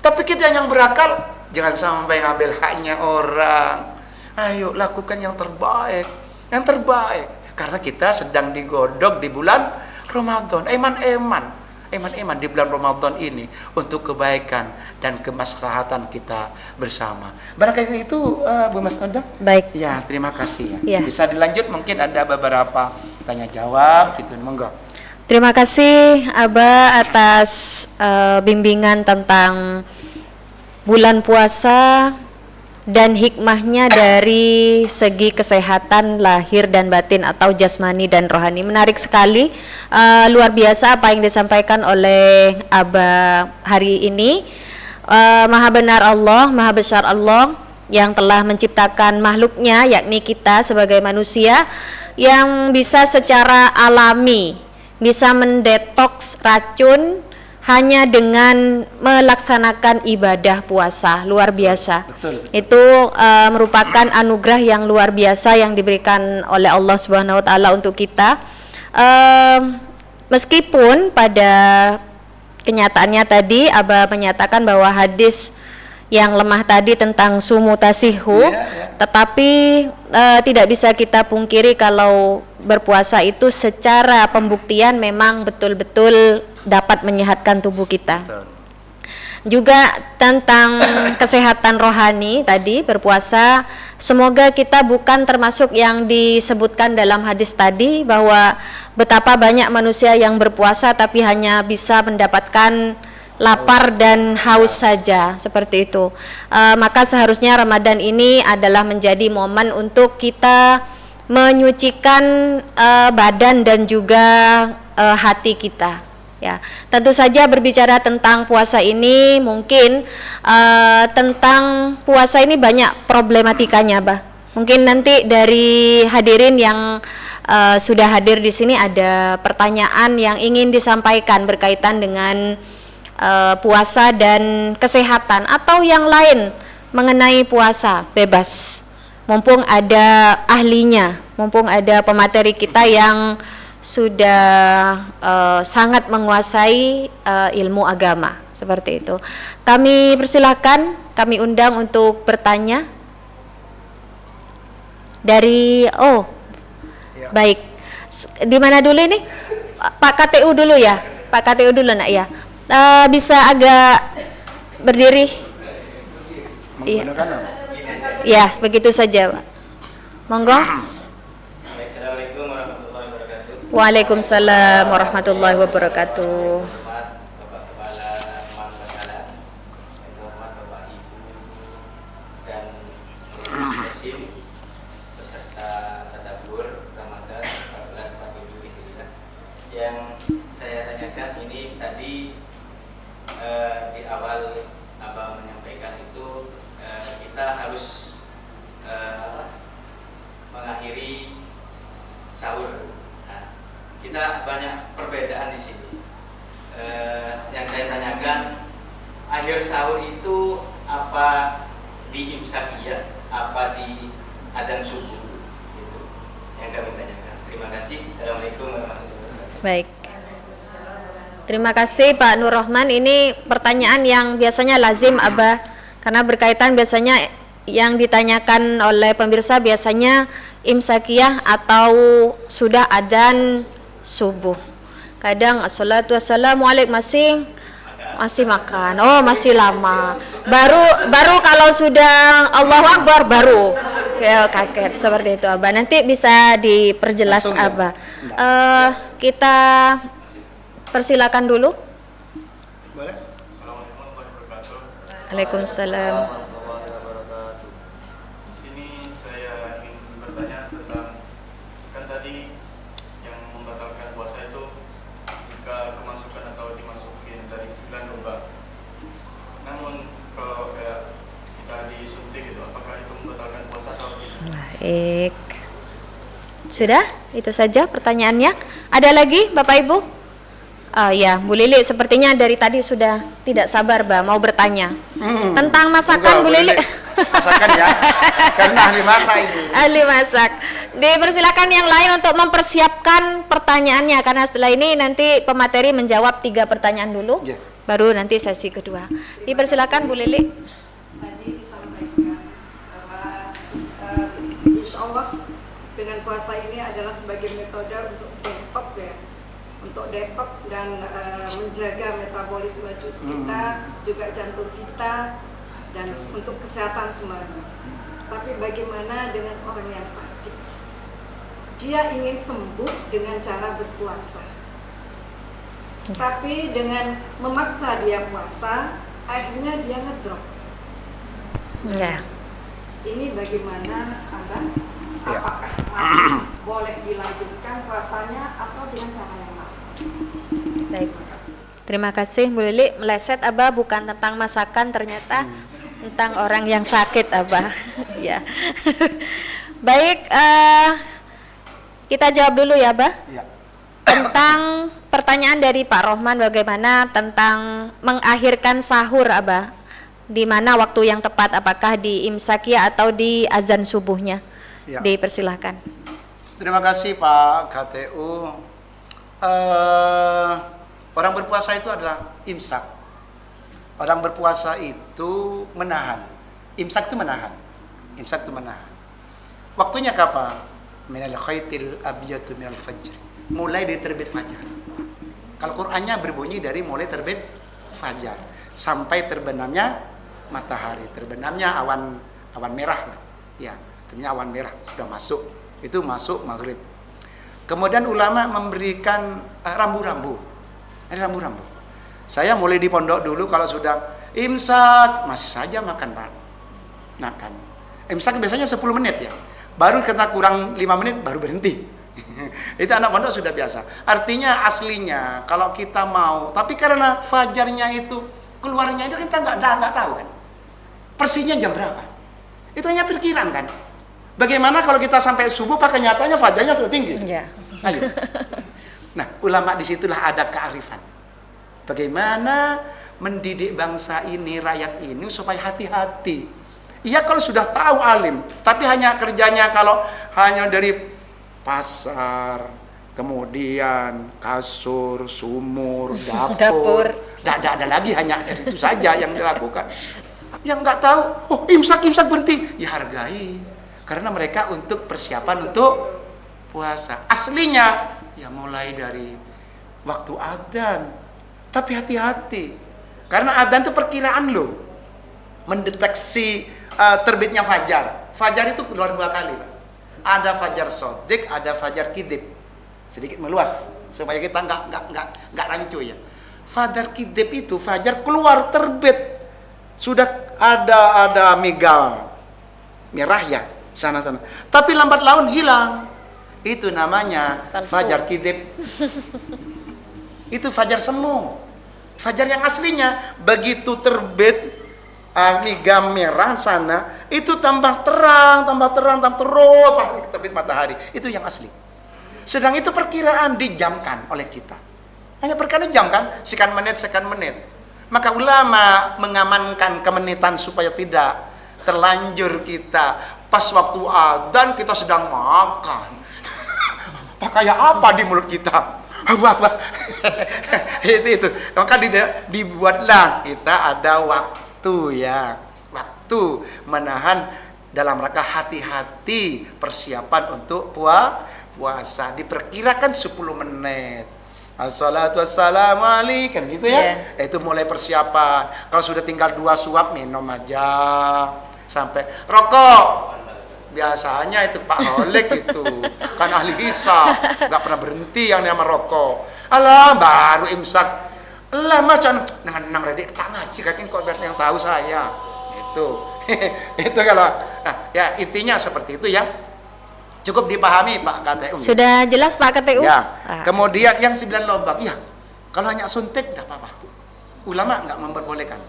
Tapi kita yang berakal jangan sampai ngambil haknya orang. Ayo lakukan yang terbaik karena kita sedang digodok di bulan Ramadan. Eman di bulan Ramadan ini untuk kebaikan dan kemaslahatan kita bersama. Barangkali itu Bu Mas Oda. Baik. Ya, terima kasih Ya. Bisa dilanjut, mungkin ada beberapa tanya jawab gitu. Monggo. Terima kasih Aba atas bimbingan tentang bulan puasa dan hikmahnya dari segi kesehatan lahir dan batin atau jasmani dan rohani. Menarik sekali, luar biasa apa yang disampaikan oleh Aba hari ini. Maha benar Allah, maha besar Allah yang telah menciptakan makhluknya, yakni kita sebagai manusia, yang bisa secara alami bisa mendetoks racun hanya dengan melaksanakan ibadah puasa. Luar biasa. Betul. Itu merupakan anugerah yang luar biasa yang diberikan oleh Allah Subhanahu wa taala untuk kita. Meskipun pada kenyataannya tadi Aba menyatakan bahwa hadis yang lemah tadi tentang sumu tasihu, tetapi tidak bisa kita pungkiri kalau berpuasa itu secara pembuktian memang betul-betul dapat menyehatkan tubuh kita. Betul. Juga tentang kesehatan rohani tadi berpuasa, semoga kita bukan termasuk yang disebutkan dalam hadis tadi bahwa betapa banyak manusia yang berpuasa tapi hanya bisa mendapatkan lapar dan haus saja, seperti itu. Maka seharusnya Ramadan ini adalah menjadi momen untuk kita menyucikan badan dan juga hati kita. Ya, tentu saja berbicara tentang puasa ini mungkin tentang puasa ini banyak problematikanya, Bah. Mungkin nanti dari hadirin yang sudah hadir di sini ada pertanyaan yang ingin disampaikan berkaitan dengan puasa dan kesehatan atau yang lain mengenai puasa, bebas. Mumpung ada ahlinya, mumpung ada pemateri kita yang sudah sangat menguasai ilmu agama, seperti itu. Kami persilahkan, kami undang untuk bertanya dari baik, di mana dulu ini? Pak KTU dulu ya, Pak KTU dulu nak ya. Bisa agak berdiri? Iya. Ya, begitu saja, Pak. Monggo. Assalamualaikum warahmatullahi wabarakatuh. Waalaikumsalam warahmatullahi wabarakatuh. Hormat Bapak Kepala Masyarakat, hormat Bapak Ibu dan Muslim peserta tadabbur Ramadan 1447 Hijriah. Yang saya tanyakan ini tadi di awal Abang menyampaikan itu kita harus mengakhiri sahur. Nah, kita banyak perbedaan di sini. Yang saya tanyakan, akhir sahur itu apa di imsakiyah, apa di adzan subuh? Itu yang kami tanyakan. Terima kasih. Assalamualaikum warahmatullahi wabarakatuh. Baik. Terima kasih Pak Nur Rahman. Ini pertanyaan yang biasanya lazim Abah, karena berkaitan biasanya yang ditanyakan oleh pemirsa biasanya imsakiyah atau sudah adzan subuh. Kadang assalatu wassalamu alaikum masih makan. Oh, masih lama. Baru kalau sudah Allahu Akbar baru kaget seperti itu Abah. Nanti bisa diperjelas Langsung, ya? Abah. Kita persilakan dulu. Boleh? Assalamualaikum warahmatullahi wabarakatuh. Waalaikumsalam. Di sini saya ingin bertanya tentang, kan tadi yang membatalkan puasa itu jika kemasukan atau dimasukin dari 9 lubang. Namun kalau kayak kita disuntik gitu, apakah itu membatalkan puasa atau tidak? Baik. Sudah? Itu saja pertanyaannya. Ada lagi Bapak Ibu? Ya, Bu Lili sepertinya dari tadi sudah tidak sabar, Mbak, mau bertanya tentang masakan. Bu Lili. Masakan ya, karena ahli masak ini. Ahli masak. Dipersilakan yang lain untuk mempersiapkan pertanyaannya, karena setelah ini nanti pemateri menjawab 3 pertanyaan dulu, Ya. baru nanti sesi kedua. Dipersilakan Bu Lili. Tadi disampaikan bahwa insya Allah dengan puasa ini adalah sebagai metode untuk detox ya, untuk detox dan menjaga metabolisme kita, juga jantung kita, dan untuk kesehatan semuanya. Tapi bagaimana dengan orang yang sakit? Dia ingin sembuh dengan cara berpuasa, tapi dengan memaksa dia puasa, akhirnya dia ngedrop. Ya. Ini bagaimana Abang? Ya. Apakah masih boleh dilanjutkan puasanya atau dengan cara yang lain? Baik. Terima kasih Bu Lili. Meleset Abah bukan tentang masakan, ternyata tentang orang yang sakit Abah. Ya. Baik, kita jawab dulu ya Abah. Ya. Tentang pertanyaan dari Pak Rohman, bagaimana tentang mengakhirkan sahur Abah, di mana waktu yang tepat, apakah di imsakiyah atau di azan subuhnya? Ya. Dipersilahkan. Terima kasih Pak KTU. Orang berpuasa itu adalah imsak. Orang berpuasa itu menahan. Imsak itu menahan. Imsak itu menahan. Waktunya kapan? Minal khaitil abyadu minal fajr. Mulai dari terbit fajar. Kalau Qur'annya berbunyi dari mulai terbit fajar sampai terbenamnya matahari, terbenamnya awan merah. Ya, terbenamnya awan merah sudah masuk. Itu masuk maghrib. Kemudian ulama memberikan rambu-rambu. Ada rambu-rambu. Saya mulai di pondok dulu kalau sudah imsak masih saja makan Pak. Makan. Imsak biasanya 10 menit ya. Baru kena kurang 5 menit baru berhenti. Itu anak pondok sudah biasa. Artinya aslinya kalau kita mau, tapi karena fajarnya itu keluarnya itu kita nggak tahu kan. Persisnya jam berapa? Itu hanya perkiraan kan. Bagaimana kalau kita sampai subuh pakai nyatanya fajarnya sudah tinggi? Ya. Ayo. Nah, ulama disitulah ada kearifan. Bagaimana mendidik bangsa ini, rakyat ini supaya hati-hati. Iya kalau sudah tahu alim, tapi hanya kerjanya kalau hanya dari pasar, kemudian kasur, sumur, dapur. Tidak ada lagi, hanya itu saja yang dilakukan. Yang nggak tahu, oh imsak berhenti, ya hargai. Karena mereka untuk persiapan untuk puasa. Aslinya ya mulai dari waktu adzan. Tapi hati-hati. Karena adzan itu perkiraan loh. Mendeteksi terbitnya fajar. Fajar itu keluar 2 kali, Pak. Ada fajar sodik, ada fajar kidib. Sedikit meluas supaya kita nggak rancu ya. Fajar kidib itu fajar keluar terbit. Sudah ada mega merah ya. Sana-sana. Tapi lambat laun hilang. Itu namanya palsu. Fajar kidib. Itu fajar semu. Fajar yang aslinya begitu terbit mega merah sana, itu tambah terang terus terbit matahari. Itu yang asli. Sedang itu perkiraan dijamkan oleh kita. Hanya perkiraan jam kan, sekian menit. Maka ulama mengamankan kemenitan supaya tidak terlanjur kita pas waktu adzan kita sedang makan. Pakai apa di mulut kita? Apa? itu. Maka dibuatlah kita ada waktu ya. Waktu menahan dalam rangka hati-hati persiapan untuk puasa. Diperkirakan 10 menit. Assalatu wassalamu alaikum kan gitu ya. Itu mulai persiapan. Kalau sudah tinggal 2 suap minum aja. Sampai rokok. Biasanya itu Pak Holek itu kan ahli hisab, nggak pernah berhenti yang namanya rokok. Alah baru imsak. Lah macam nang redik tak ngaji kakin kok yang tahu saya. Itu kalau ya intinya seperti itu ya. Cukup dipahami Pak KTU. Sudah jelas Pak KTU? Ya. Kemudian yang 9 lubang, ya. Kalau hanya suntik enggak apa-apa. Ulama enggak memperbolehkan.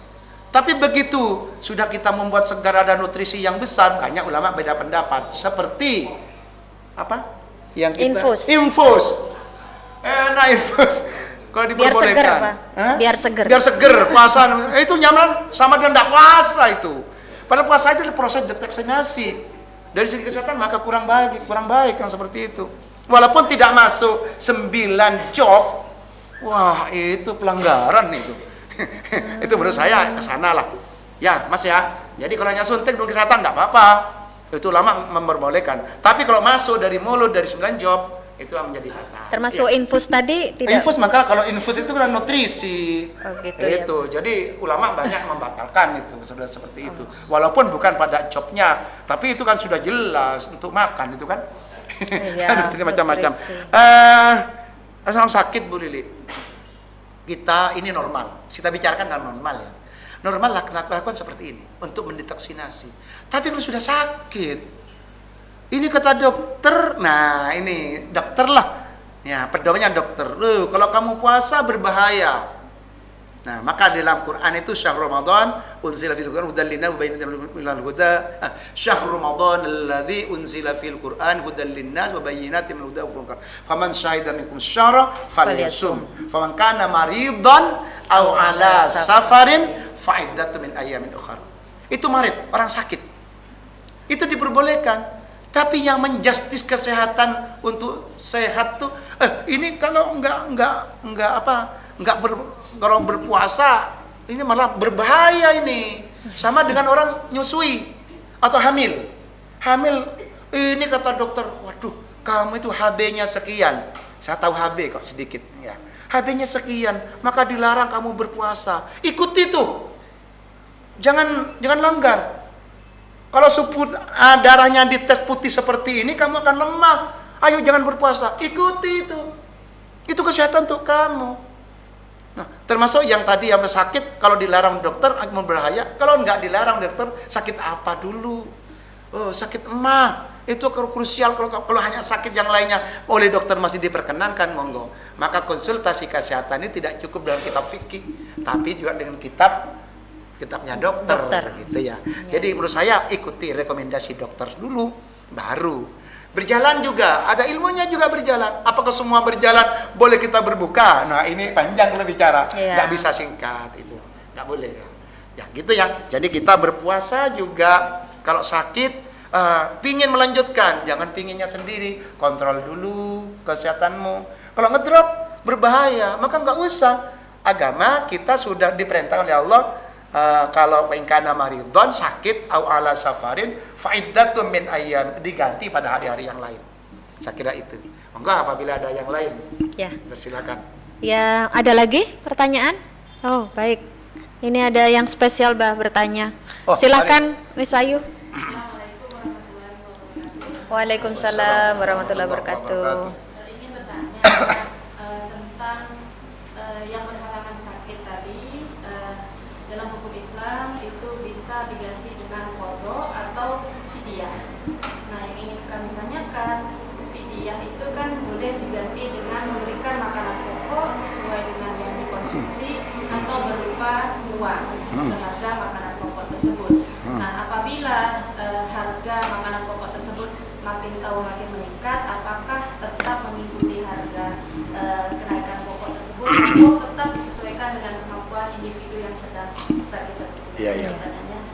Tapi begitu sudah kita membuat segar ada nutrisi yang besar, banyak ulama beda pendapat. Seperti apa? Yang kita infus. Infus. Kalau diperbolehkan. Biar seger. Biar seger puasa. Itu nyaman sama dengan enggak puasa itu. Padahal puasa itu proses deteksinasi. Dari segi kesehatan maka kurang baik yang seperti itu. Walaupun tidak masuk 9 job, wah itu pelanggaran itu. Itu menurut saya kesana lah. Ya Mas ya. Jadi kalau hanya suntik untuk kesehatan tidak apa-apa. Itu ulama memperbolehkan. Tapi kalau masuk dari mulut dari 9 job itu yang menjadi batal. Termasuk infus tadi tidak? Infus maka kalau infus itu kan nutrisi. Oh gitu itu. ya. Jadi ulama banyak membatalkan itu sudah seperti itu. Walaupun bukan pada jobnya, tapi itu kan sudah jelas untuk makan itu kan. Iya, macam-macam. Orang sakit Bu Lili. Kita ini normal. Kita bicarakan dalam normal ya. Normal lakukan seperti ini untuk mendetoksinasi. Tapi kalau sudah sakit, ini kata dokter, nah ini dokter lah. Ya, pedomannya dokter. Kalau kamu puasa berbahaya. Nah, maka dalam Quran itu syahr Ramadan unzila fil Qur'an hudan linnas wa bayyinatin minal huda. Syahr Ramadan alladzi unzila fil Qur'an hudan linnas wa bayyinatin minal huda wal furqan. Faman syahida minkum syahra falyasum. Faman kana maridan aw ala safarin fa iddatu min ayyamin ukhra. Itu marid, orang sakit. Itu diperbolehkan. Tapi yang menjustis kesehatan untuk sehat tuh ini kalau kalau berpuasa ini malah berbahaya ini. Sama dengan orang nyusui atau hamil. Hamil ini kata dokter, waduh, kamu itu HB-nya sekian. Saya tahu HB kok sedikit ya. HB-nya sekian, maka dilarang kamu berpuasa. Ikuti tuh. Jangan langgar. Kalau darahnya dites putih seperti ini, kamu akan lemah. Ayo jangan berpuasa. Ikuti itu. Itu kesehatan untuk kamu. Nah, termasuk yang tadi yang sakit, kalau dilarang dokter berbahaya. Kalau enggak dilarang dokter, sakit apa dulu? Oh, sakit emah. Itu krusial. Kalau hanya sakit yang lainnya oleh dokter masih diperkenankan, monggo. Maka konsultasi kesehatan ini tidak cukup dengan kitab fikih, tapi juga dengan kitabnya dokter. Gitu ya. Jadi menurut saya ikuti rekomendasi dokter dulu, baru berjalan juga. Ada ilmunya juga berjalan. Apakah semua berjalan boleh kita berbuka? Nah ini panjang lebih bicara, nggak bisa singkat itu, nggak boleh. Ya gitu ya. Jadi kita berpuasa juga kalau sakit. Pingin melanjutkan, jangan pinginnya sendiri, kontrol dulu kesehatanmu. Kalau ngedrop berbahaya, maka nggak usah. Agama kita sudah diperintah oleh Allah. Kalau ingkana maridon sakit au ala safarin faidatun min ayyam, diganti pada hari-hari yang lain. Saya kira itu. Enggak apabila ada yang lain. Ya. Silakan. Ya, ada lagi pertanyaan? Oh, baik. Ini ada yang spesial Bah bertanya. Silakan Miss Ayu. Waalaikumsalam warahmatullahi wabarakatuh. Ingin bertanya tentang yang berhalangan sakit tadi, dalam hukum Islam itu bisa diganti dengan qadha atau fidyah. Nah, yang ingin kami tanyakan, fidyah itu kan boleh diganti dengan memberikan makanan pokok sesuai dengan yang dikonsumsi atau berupa uang seharga makanan pokok tersebut. Nah, apabila harga makanan pokok tersebut makin meningkat, apakah tetap mengikuti namun tetap disesuaikan dengan kemampuan individu yang sedang sakit tersebut. Iya, iya.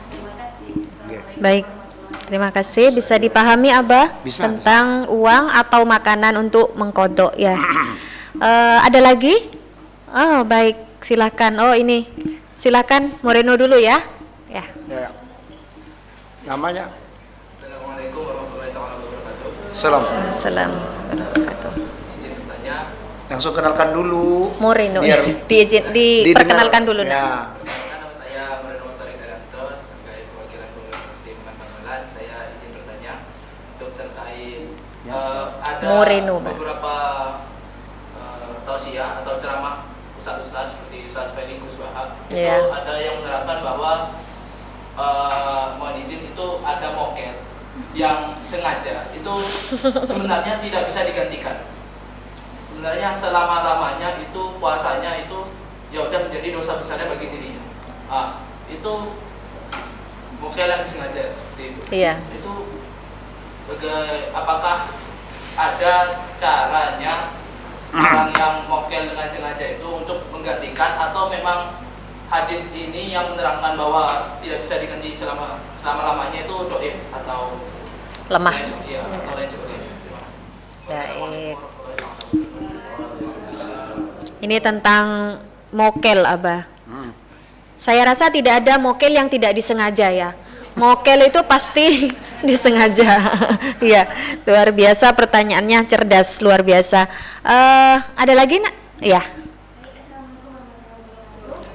Terima kasih. Assalamualaikum Baik. warahmatullahi Terima kasih. Bisa dipahami Abah Bisa, tentang uang atau makanan untuk mengkodok ya. Ada lagi? Oh baik, silakan. Oh ini, silakan Moreno dulu ya. Ya. Ya. Namanya? Assalamualaikum warahmatullahi wabarakatuh. Salam. Assalamualaikum. Izin bertanya, Langsung kenalkan dulu. Moreno Biar diperkenalkan dulu ya. nak. nama saya Moreno Tarik Garanto sebagai perwakilan pengurus Persim Magelang. Saya izin bertanya untuk terkait ada Moreno, Pak. beberapa tausiah atau ceramah ustaz-ustaz seperti Ustaz Felix Kusbahab Iya. itu ada yang menerapkan bahwa mohon izin itu ada mokel yang sengaja itu sebenarnya tidak bisa digantikan. Sebenarnya selama-lamanya itu puasanya itu ya udah menjadi dosa besarnya bagi dirinya. Itu mokel yang sengaja seperti itu. Iya. Itu apakah ada caranya orang yang mokel dengan sengaja itu untuk menggantikan, atau memang hadis ini yang menerangkan bahwa tidak bisa diganti selama-lamanya itu doif atau Lemah. ya, atau lain sebagainya. Terima kasih. Baik. Ini tentang mokel Abah. Saya rasa tidak ada mokel yang tidak disengaja ya. Mokel itu pasti disengaja. Iya, luar biasa pertanyaannya, cerdas, luar biasa. Ada lagi nak? Iya.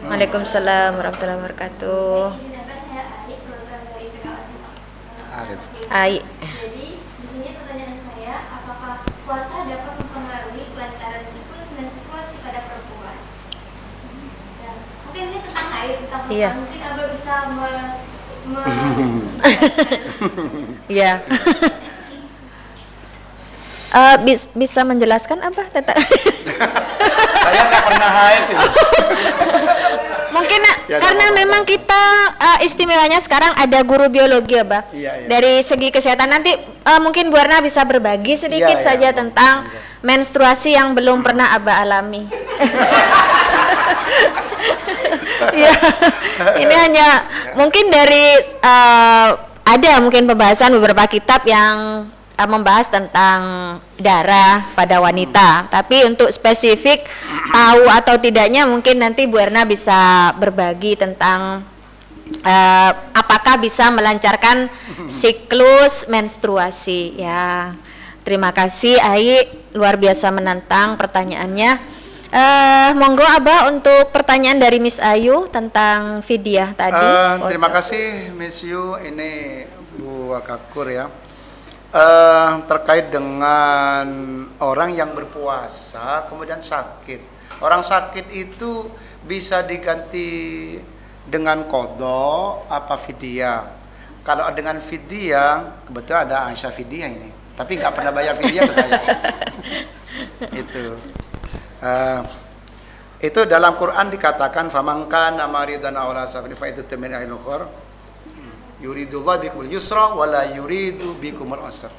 Waalaikumsalam warahmatullahi wabarakatuh. Arif. Ai. Jadi di sini pertanyaan saya, apakah puasa dapat mempengaruhi kelancaran siklus menstruasi pada perempuan? Dan mungkin ini tentang haid, tentang Iya. mungkin Abah bisa Iya. Bisa menjelaskan apa tentang Saya nggak pernah haid itu. mungkin nak, Ya, karena nggak apa-apa. memang kita istimewanya sekarang ada guru biologi ya, Bah. Iya, iya. Dari segi kesehatan nanti mungkin Bu Erna bisa berbagi sedikit Iya, saja iya. tentang menstruasi yang belum pernah Abah alami. Ya, ini hanya mungkin dari ada mungkin pembahasan beberapa kitab yang membahas tentang darah pada wanita. Tapi untuk spesifik tahu atau tidaknya mungkin nanti Bu Erna bisa berbagi tentang apakah bisa melancarkan siklus menstruasi ya. Terima kasih Ai, luar biasa menantang pertanyaannya. Monggo Abah untuk pertanyaan dari Miss Ayu tentang fidyah tadi. Terima kasih Miss Yu, ini Bu Akakur ya. Terkait dengan orang yang berpuasa kemudian sakit. Orang sakit itu bisa diganti dengan qadha apa fidyah. Kalau dengan fidyah, kebetulan ada Aisyah fidyah ini, tapi nggak pernah bayar fidyah ke saya. Itu dalam Quran dikatakan famangkan amaridan awla safari fa itu min al-ukhra yuridullah bikumul yusra wala yuridu bikumul usra.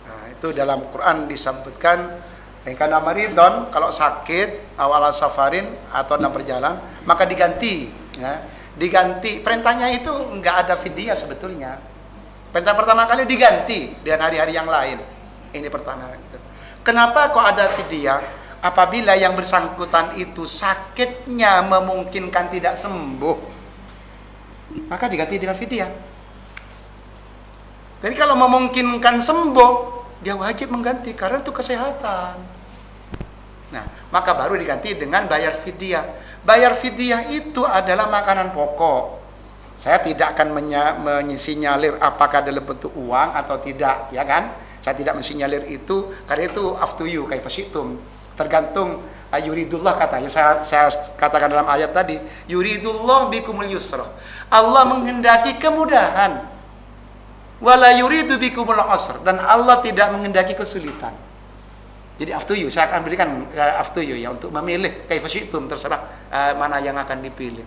Nah, itu dalam Quran disebutkan kana maridon, kalau sakit awala safarin atau dalam perjalanan maka diganti ya. Diganti, perintahnya itu enggak ada fidyah sebetulnya. Perintah pertama kali diganti dengan hari-hari yang lain. Ini pertama itu. Kenapa kok ada fidyah? Apabila yang bersangkutan itu sakitnya memungkinkan tidak sembuh, maka diganti dengan fidyah. Jadi kalau memungkinkan sembuh, dia wajib mengganti karena itu kesehatan. Nah, maka baru diganti dengan bayar fidyah. Bayar fidyah itu adalah makanan pokok. Saya tidak akan mensinyalir apakah dalam bentuk uang atau tidak, ya kan? Saya tidak mensinyalir itu karena itu up to you, kaifa syi'tum. Tergantung yuridullah katanya. Saya katakan dalam ayat tadi, yuridullah bikumul yusra. Allah menghendaki kemudahan. Wala yuridu bikumul usra, dan Allah tidak menghendaki kesulitan. Jadi up to you, saya akan berikan up to you ya untuk memilih kaifa syi'tum, terserah mana yang akan dipilih.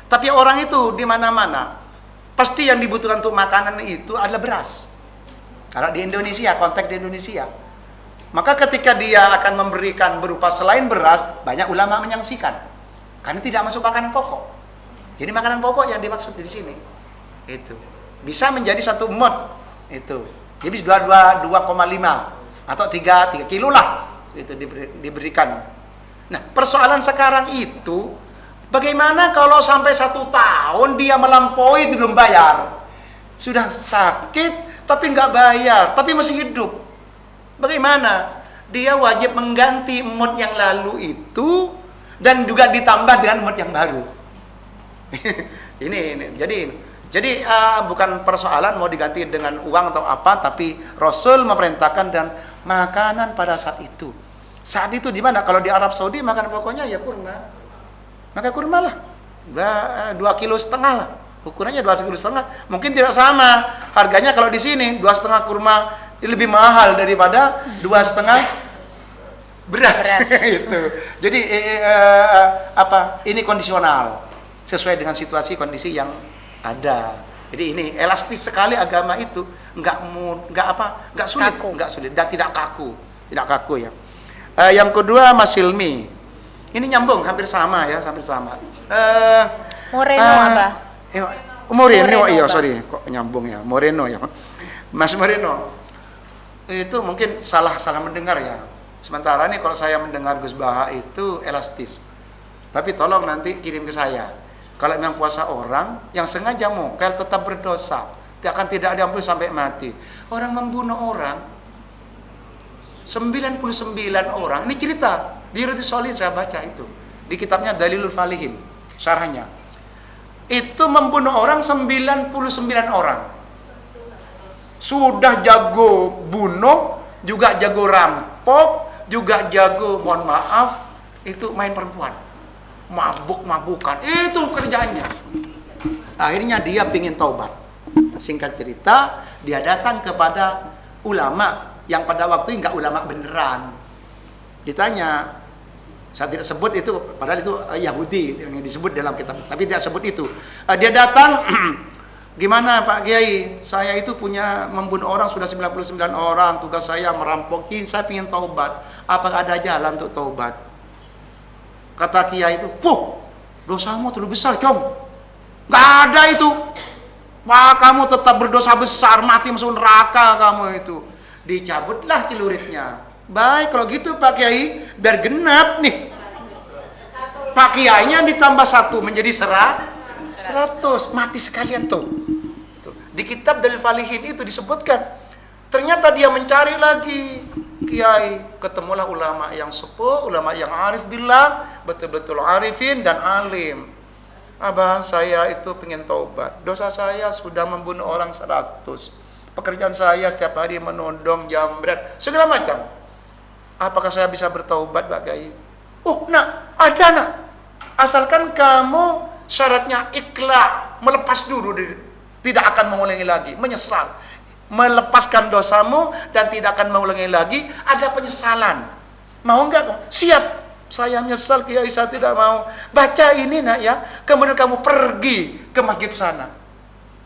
Tapi orang itu di mana-mana pasti yang dibutuhkan untuk makanan itu adalah beras. Kalau di Indonesia, konteks di Indonesia, Maka ketika dia akan memberikan berupa selain beras, banyak ulama menyaksikan. Karena tidak masuk makanan pokok. Jadi makanan pokok yang dimaksud di sini. Itu. Bisa menjadi 1 mud. Itu. Jadi 2,5 atau 3 kilo lah. Itu diberikan. Nah, persoalan sekarang itu, bagaimana kalau sampai 1 tahun dia melampaui belum bayar? Sudah sakit, tapi nggak bayar, tapi masih hidup. Bagaimana? Dia wajib mengganti mood yang lalu itu dan juga ditambah dengan mood yang baru. ini. Jadi bukan persoalan mau diganti dengan uang atau apa, tapi Rasul memerintahkan dan makanan pada saat itu. Saat itu di mana? Kalau di Arab Saudi makan pokoknya ya kurma. Maka kurma lah. 2,5 kilo lah. Ukurannya 2,5 kilo. Mungkin tidak sama harganya kalau di sini 2,5 kurma lebih mahal daripada 2,5 beras. Itu. Jadi ini kondisional sesuai dengan situasi kondisi yang ada. Jadi ini elastis sekali agama itu, nggak sulit dan tidak kaku ya. Yang kedua Mas Hilmi, ini nyambung hampir sama ya, Moreno apa? Moreno, iya sorry kok nyambung ya, Moreno ya, Mas Moreno. Itu mungkin salah mendengar ya. Sementara ini kalau saya mendengar Gus Baha itu elastis. Tapi tolong nanti kirim ke saya. Kalau memang puasa orang yang sengaja mokel tetap berdosa. Tidak diampuni sampai mati. Orang membunuh orang 99 orang. Ini cerita di Riyadhus Shalihin saya baca itu. Di kitabnya Dalilul Falihin, syarahnya. Itu membunuh orang 99 orang. Sudah jago bunuh, juga jago rampok, juga jago, mohon maaf, itu main perempuan. Mabuk-mabukan, itu kerjaannya. Akhirnya dia pingin taubat. Singkat cerita, dia datang kepada ulama yang pada waktu itu enggak ulama beneran. Ditanya, saya tidak sebut itu, padahal itu Yahudi yang disebut dalam kitab, tapi tidak sebut itu. Dia datang, gimana Pak Kiai, saya itu punya membunuh orang sudah 99 orang, tugas saya merampokin, saya ingin taubat. Apakah ada jalan untuk taubat? Kata Kiai itu, dosamu terlalu besar, Cong. Gak ada itu. Wah, kamu tetap berdosa besar, mati masuk neraka kamu itu. Dicabutlah celuritnya. Baik, kalau gitu Pak Kiai, biar genap nih. Pak Kiainya ditambah 1 menjadi 100, mati sekalian tuh. Di kitab Dalil Falihin itu disebutkan, ternyata dia mencari lagi kiai, ketemulah ulama yang sepuh, ulama yang arif billah, betul-betul arifin dan alim. Abah, saya itu pengen taubat. Dosa saya sudah membunuh orang 100. Pekerjaan saya setiap hari menodong, jambret, segala macam. Apakah saya bisa bertaubat, Pak Kiai? Ada nak. Asalkan kamu syaratnya ikhlas, melepas dulu, tidak akan mengulangi lagi, menyesal, melepaskan dosamu dan tidak akan mengulangi lagi, ada penyesalan. Mau enggak? Siap. Saya menyesal Kiai, saya tidak mau. Baca ini nak ya. Kemudian kamu pergi ke masjid sana,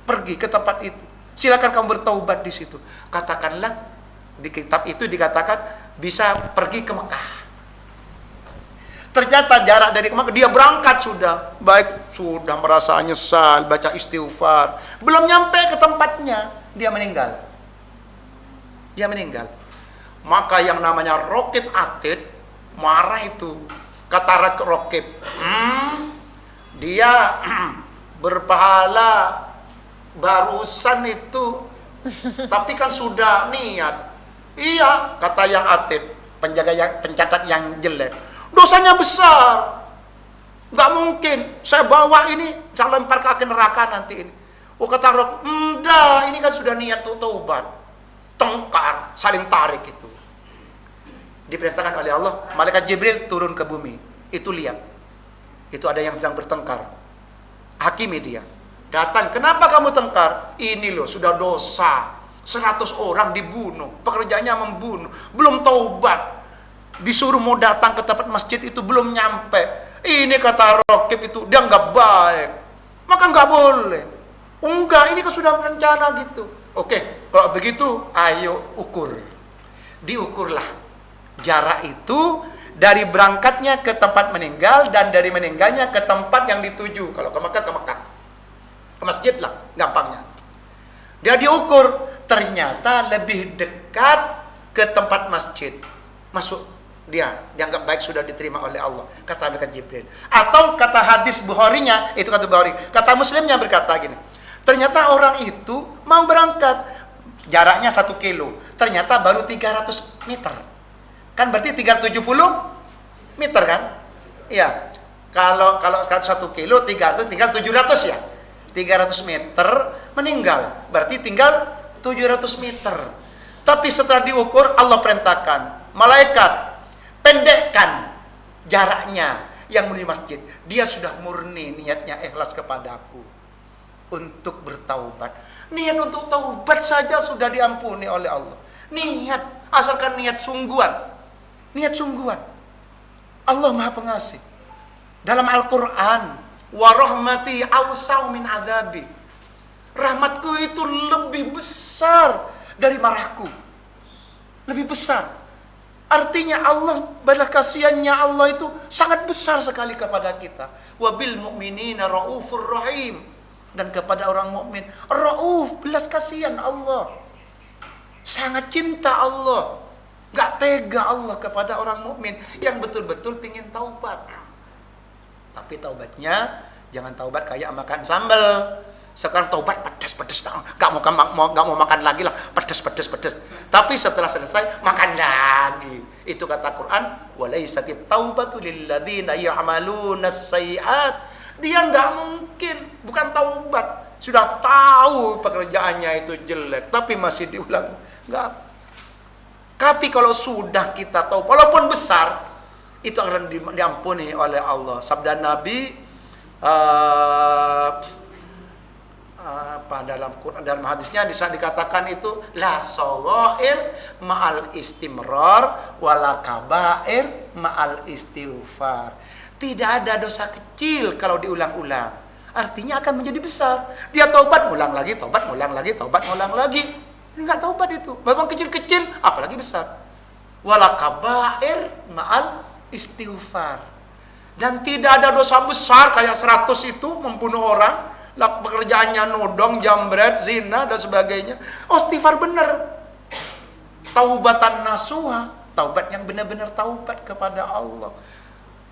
pergi ke tempat itu. Silakan kamu bertaubat di situ. Katakanlah di kitab itu dikatakan bisa pergi ke Mekah. Ternyata jarak dari Mekah, dia berangkat sudah. Baik, sudah merasa nyesal, baca istighfar. Belum nyampe ke tempatnya, dia meninggal. Maka yang namanya Rokib Atid, marah itu. Kata Rokib, dia berpahala barusan itu, tapi kan sudah niat. Iya, kata yang Atid, pencatat yang jelek. Dosanya besar, nggak mungkin saya bawa ini, saya lempar ke neraka nanti ini. Kata Rok, enggak, ini kan sudah niat untuk taubat. Tengkar, saling tarik itu. Diperintahkan oleh Allah, malaikat Jibril turun ke bumi. Itu lihat, itu ada yang sedang bertengkar. Hakimi dia. Datang, kenapa kamu tengkar? Ini loh, sudah dosa. 100 orang dibunuh, pekerjaannya membunuh, belum taubat. Disuruh mau datang ke tempat masjid itu belum nyampe. Ini kata Rokib itu, dia nggak baik, maka nggak boleh. Enggak, ini kan sudah berencana gitu. Oke, kalau begitu ayo ukur. Diukurlah Jarak itu dari berangkatnya ke tempat meninggal dan dari meninggalnya ke tempat yang dituju. Kalau ke Mekah, ke masjid lah, gampangnya. Dia diukur, ternyata lebih dekat ke tempat masjid. Masuk dia, dianggap baik, sudah diterima oleh Allah, kata malaikat Jibril. Atau kata hadis Bukharinya, itu kata Bukhari, kata Muslimnya berkata gini, ternyata orang itu mau berangkat, jaraknya 1 kilo, ternyata baru 300 meter. Kan berarti 370 meter kan? Iya. Kalau 1 kilo 300 tinggal 700 ya. 300 meter meninggal, berarti tinggal 700 meter. Tapi setelah diukur, Allah perintahkan malaikat pendekkan jaraknya yang menuju masjid. Dia sudah murni niatnya, ikhlas kepadaku untuk bertaubat. Niat untuk taubat saja sudah diampuni oleh Allah. Niat, asalkan niat sungguhan. Niat sungguhan. Allah Maha Pengasih. Dalam Al-Quran, wa rahmati awsau min azabi. Rahmatku itu lebih besar dari marahku. Lebih besar. Artinya Allah, belas kasihannya Allah itu sangat besar sekali kepada kita. Wa bil mu'minina raufur rahim. Dan kepada orang mukmin, rauf, belas kasihan Allah. Sangat cinta Allah. Gak tega Allah kepada orang mukmin yang betul-betul pingin taubat. Tapi taubatnya jangan taubat kayak makan sambal. Sekarang taubat pedas-pedas, gak mau makan lagi lah, pedas. Tapi setelah selesai makan lagi. Itu kata Quran, walaisatit taubatu lilladzina ya'maluna as-sayyi'at. Dia nggak mungkin, bukan taubat, sudah tahu pekerjaannya itu jelek, tapi masih diulang. Nggak. Tapi kalau sudah kita tahu, walaupun besar, itu akan diampuni oleh Allah. Sabda Nabi dalam hadisnya dikatakan itu la shaghair ma'al istimrar wala kabair ma'al istighfar. Tidak ada dosa kecil kalau diulang-ulang. Artinya akan menjadi besar. Dia taubat, ulang lagi, taubat, ulang lagi, taubat, ulang lagi. Ini enggak taubat itu. Memang kecil-kecil, apalagi besar. Wala kabair ma'al istighfar. Dan tidak ada dosa besar kayak 100 itu membunuh orang, pekerjaannya nodong, jambret, zina dan sebagainya. Oh, istighfar benar. Taubatan nasuha, taubat yang benar-benar taubat kepada Allah.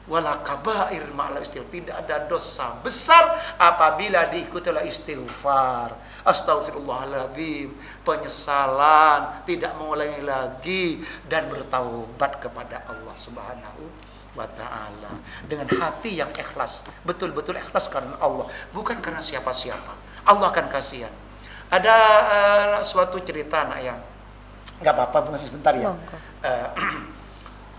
Wala kabair ma'al istighfar. Tidak ada dosa besar apabila diikuti oleh istighfar. Astaghfirullahaladzim, penyesalan, tidak mengulangi lagi, dan bertaubat kepada Allah Subhanahu wa ta'ala dengan hati yang ikhlas, betul-betul ikhlas karena Allah, bukan karena siapa-siapa. Allah akan kasihan. Ada suatu cerita anak yang nggak apa-apa, masih sebentar ya.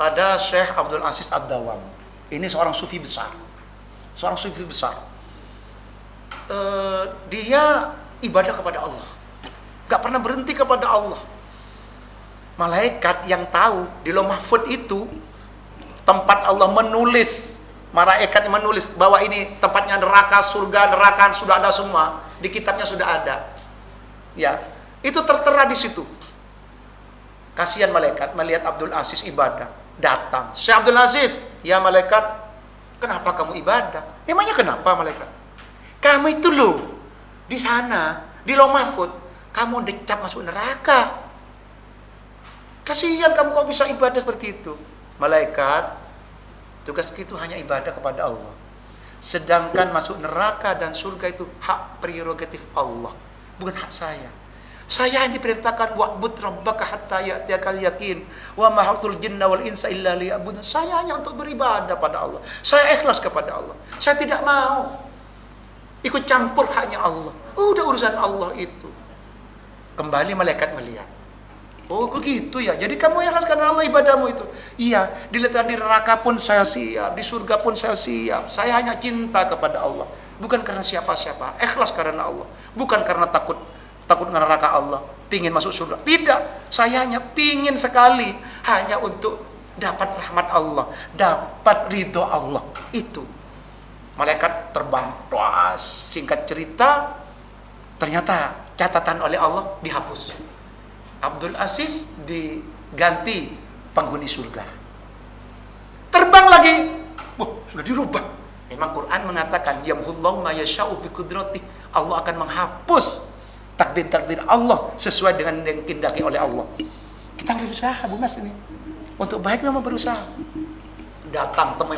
Ada Syekh Abdul Aziz Ad-Dawam. Ini seorang sufi besar. Dia ibadah kepada Allah, gak pernah berhenti kepada Allah. Malaikat yang tahu di Lauh Mahfuz itu tempat Allah menulis, malaikat yang menulis bahwa ini tempatnya neraka, surga, neraka sudah ada semua di kitabnya, sudah ada. Ya, itu tertera di situ. Kasihan malaikat melihat Abdul Aziz ibadah, datang. Syekh Abdul Aziz, ya malaikat, kenapa kamu ibadah? Emangnya kenapa malaikat? Kamu itu loh di sana, di Lauh Mahfuz, kamu dicap masuk neraka. Kasihan kamu kok bisa ibadah seperti itu. Malaikat, tugas itu hanya ibadah kepada Allah. Sedangkan masuk neraka dan surga itu hak prerogatif Allah, bukan hak saya. Saya yang diperintahkan wa'bud rabbaka hatta ya'tiyakal yakin wa ma khalaqtul jinna wal insa illa liya'budun. Saya hanya untuk beribadah pada Allah. Saya ikhlas kepada Allah. Saya tidak mau ikut campur haknya Allah. Udah urusan Allah itu. Kembali malaikat melihat. Oh, kok gitu ya? Jadi kamu ikhlas karena Allah ibadahmu itu. Iya, diletakkan di neraka pun saya siap, di surga pun saya siap. Saya hanya cinta kepada Allah, bukan karena siapa-siapa. Ikhlas karena Allah, bukan karena takut dengan neraka Allah, pingin masuk surga. Tidak, saya hanya pingin sekali, hanya untuk dapat rahmat Allah, dapat ridho Allah. Itu. Malaikat terbang. Wah, singkat cerita, ternyata catatan oleh Allah dihapus. Abdul Aziz diganti penghuni surga. Terbang lagi, wah sudah dirubah. Memang Quran mengatakan yamhullahu ma yasha'u biqudrati. Allah akan menghapus takdir-takdir Allah sesuai dengan yang dikehendaki oleh Allah. Kita berusaha, Bu Mas, ini untuk baik memang berusaha. Datang temui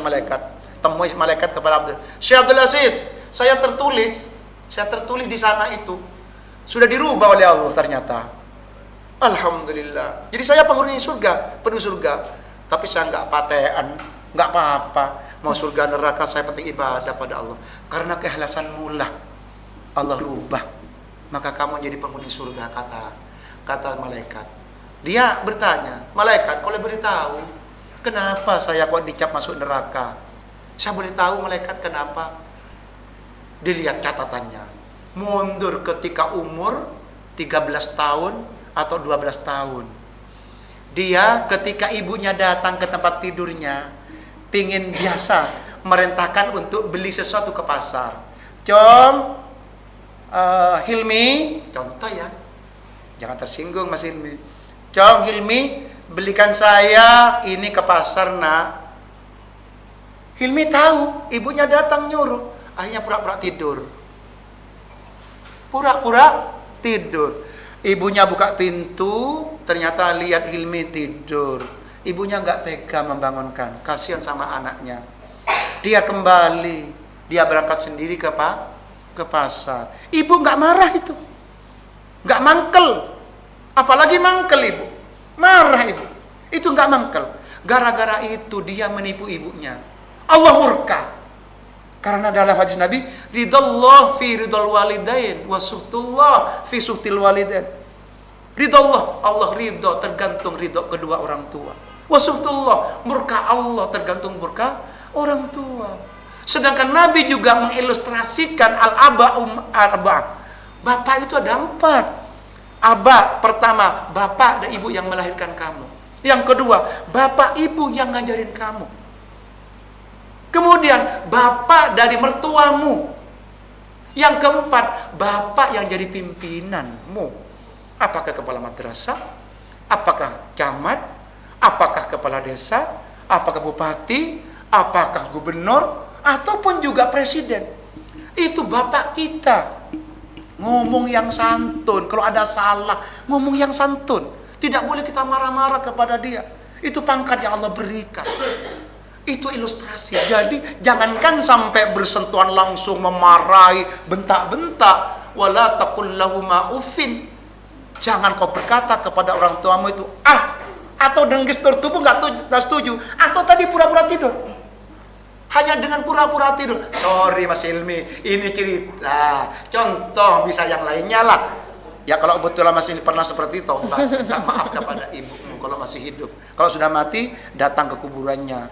malaikat kepada Abdul. Syekh Abdul Aziz, saya tertulis di sana itu sudah dirubah oleh Allah ternyata. Alhamdulillah. Jadi saya penghuni surga, penuh surga. Tapi saya nggak patean, nggak apa-apa. Mau surga neraka saya penting ibadah pada Allah. Karena keikhlasanmu lah Allah rubah. Maka kamu jadi penghuni surga, kata malaikat. Dia bertanya, malaikat, boleh beritahu kenapa saya kok dicap masuk neraka? Saya boleh tahu malaikat kenapa? Dilihat catatannya. Mundur ketika umur 13 tahun atau 12 tahun. Dia ketika ibunya datang ke tempat tidurnya, pingin biasa merintahkan untuk beli sesuatu ke pasar. Hilmi, contoh ya, jangan tersinggung Mas Hilmi. Hilmi, belikan saya ini ke pasar nak. Hilmi tahu, ibunya datang nyuruh, akhirnya pura-pura tidur. Pura-pura tidur. Ibunya buka pintu, ternyata lihat Hilmi tidur. Ibunya nggak tega membangunkan, kasihan sama anaknya. Dia kembali, dia berangkat sendiri ke pasar. Ibu nggak marah itu, nggak mangkel, apalagi mangkel ibu, marah ibu. Itu nggak mangkel. Gara-gara itu dia menipu ibunya. Allah murka. Karena dalam hadis Nabi, ridallah fi ridal walidain wa suhtullah fi suhtil walidain. Ridallah, Allah ridho tergantung ridho kedua orang tua. Wa suhtullah, murka Allah tergantung murka orang tua. Sedangkan Nabi juga mengilustrasikan al-aba. Bapak itu ada 4. Aba pertama, bapak dan ibu yang melahirkan kamu. Yang kedua, bapak ibu yang ngajarin kamu. Kemudian bapak dari mertuamu. Yang keempat, bapak yang jadi pimpinanmu. Apakah kepala madrasah? Apakah camat? Apakah kepala desa? Apakah bupati? Apakah gubernur? Ataupun juga presiden. Itu bapak kita. Ngomong yang santun. Kalau ada salah, ngomong yang santun. Tidak boleh kita marah-marah kepada dia. Itu pangkat yang Allah berikan. Itu ilustrasi. Jadi jangankan sampai bersentuhan langsung memarahi, bentak-bentak. Wala taqul lahuma uffin. Jangan kau berkata kepada orang tuamu itu atau dengan gestur tubuh nggak setuju, atau tadi pura-pura tidur. Hanya dengan pura-pura tidur. Sorry Mas Hilmi, ini cerita. Contoh bisa yang lainnya lah. Ya kalau betul Mas Hilmi pernah seperti itu, minta maaf kepada ibumu kalau masih hidup. Kalau sudah mati, datang ke kuburannya,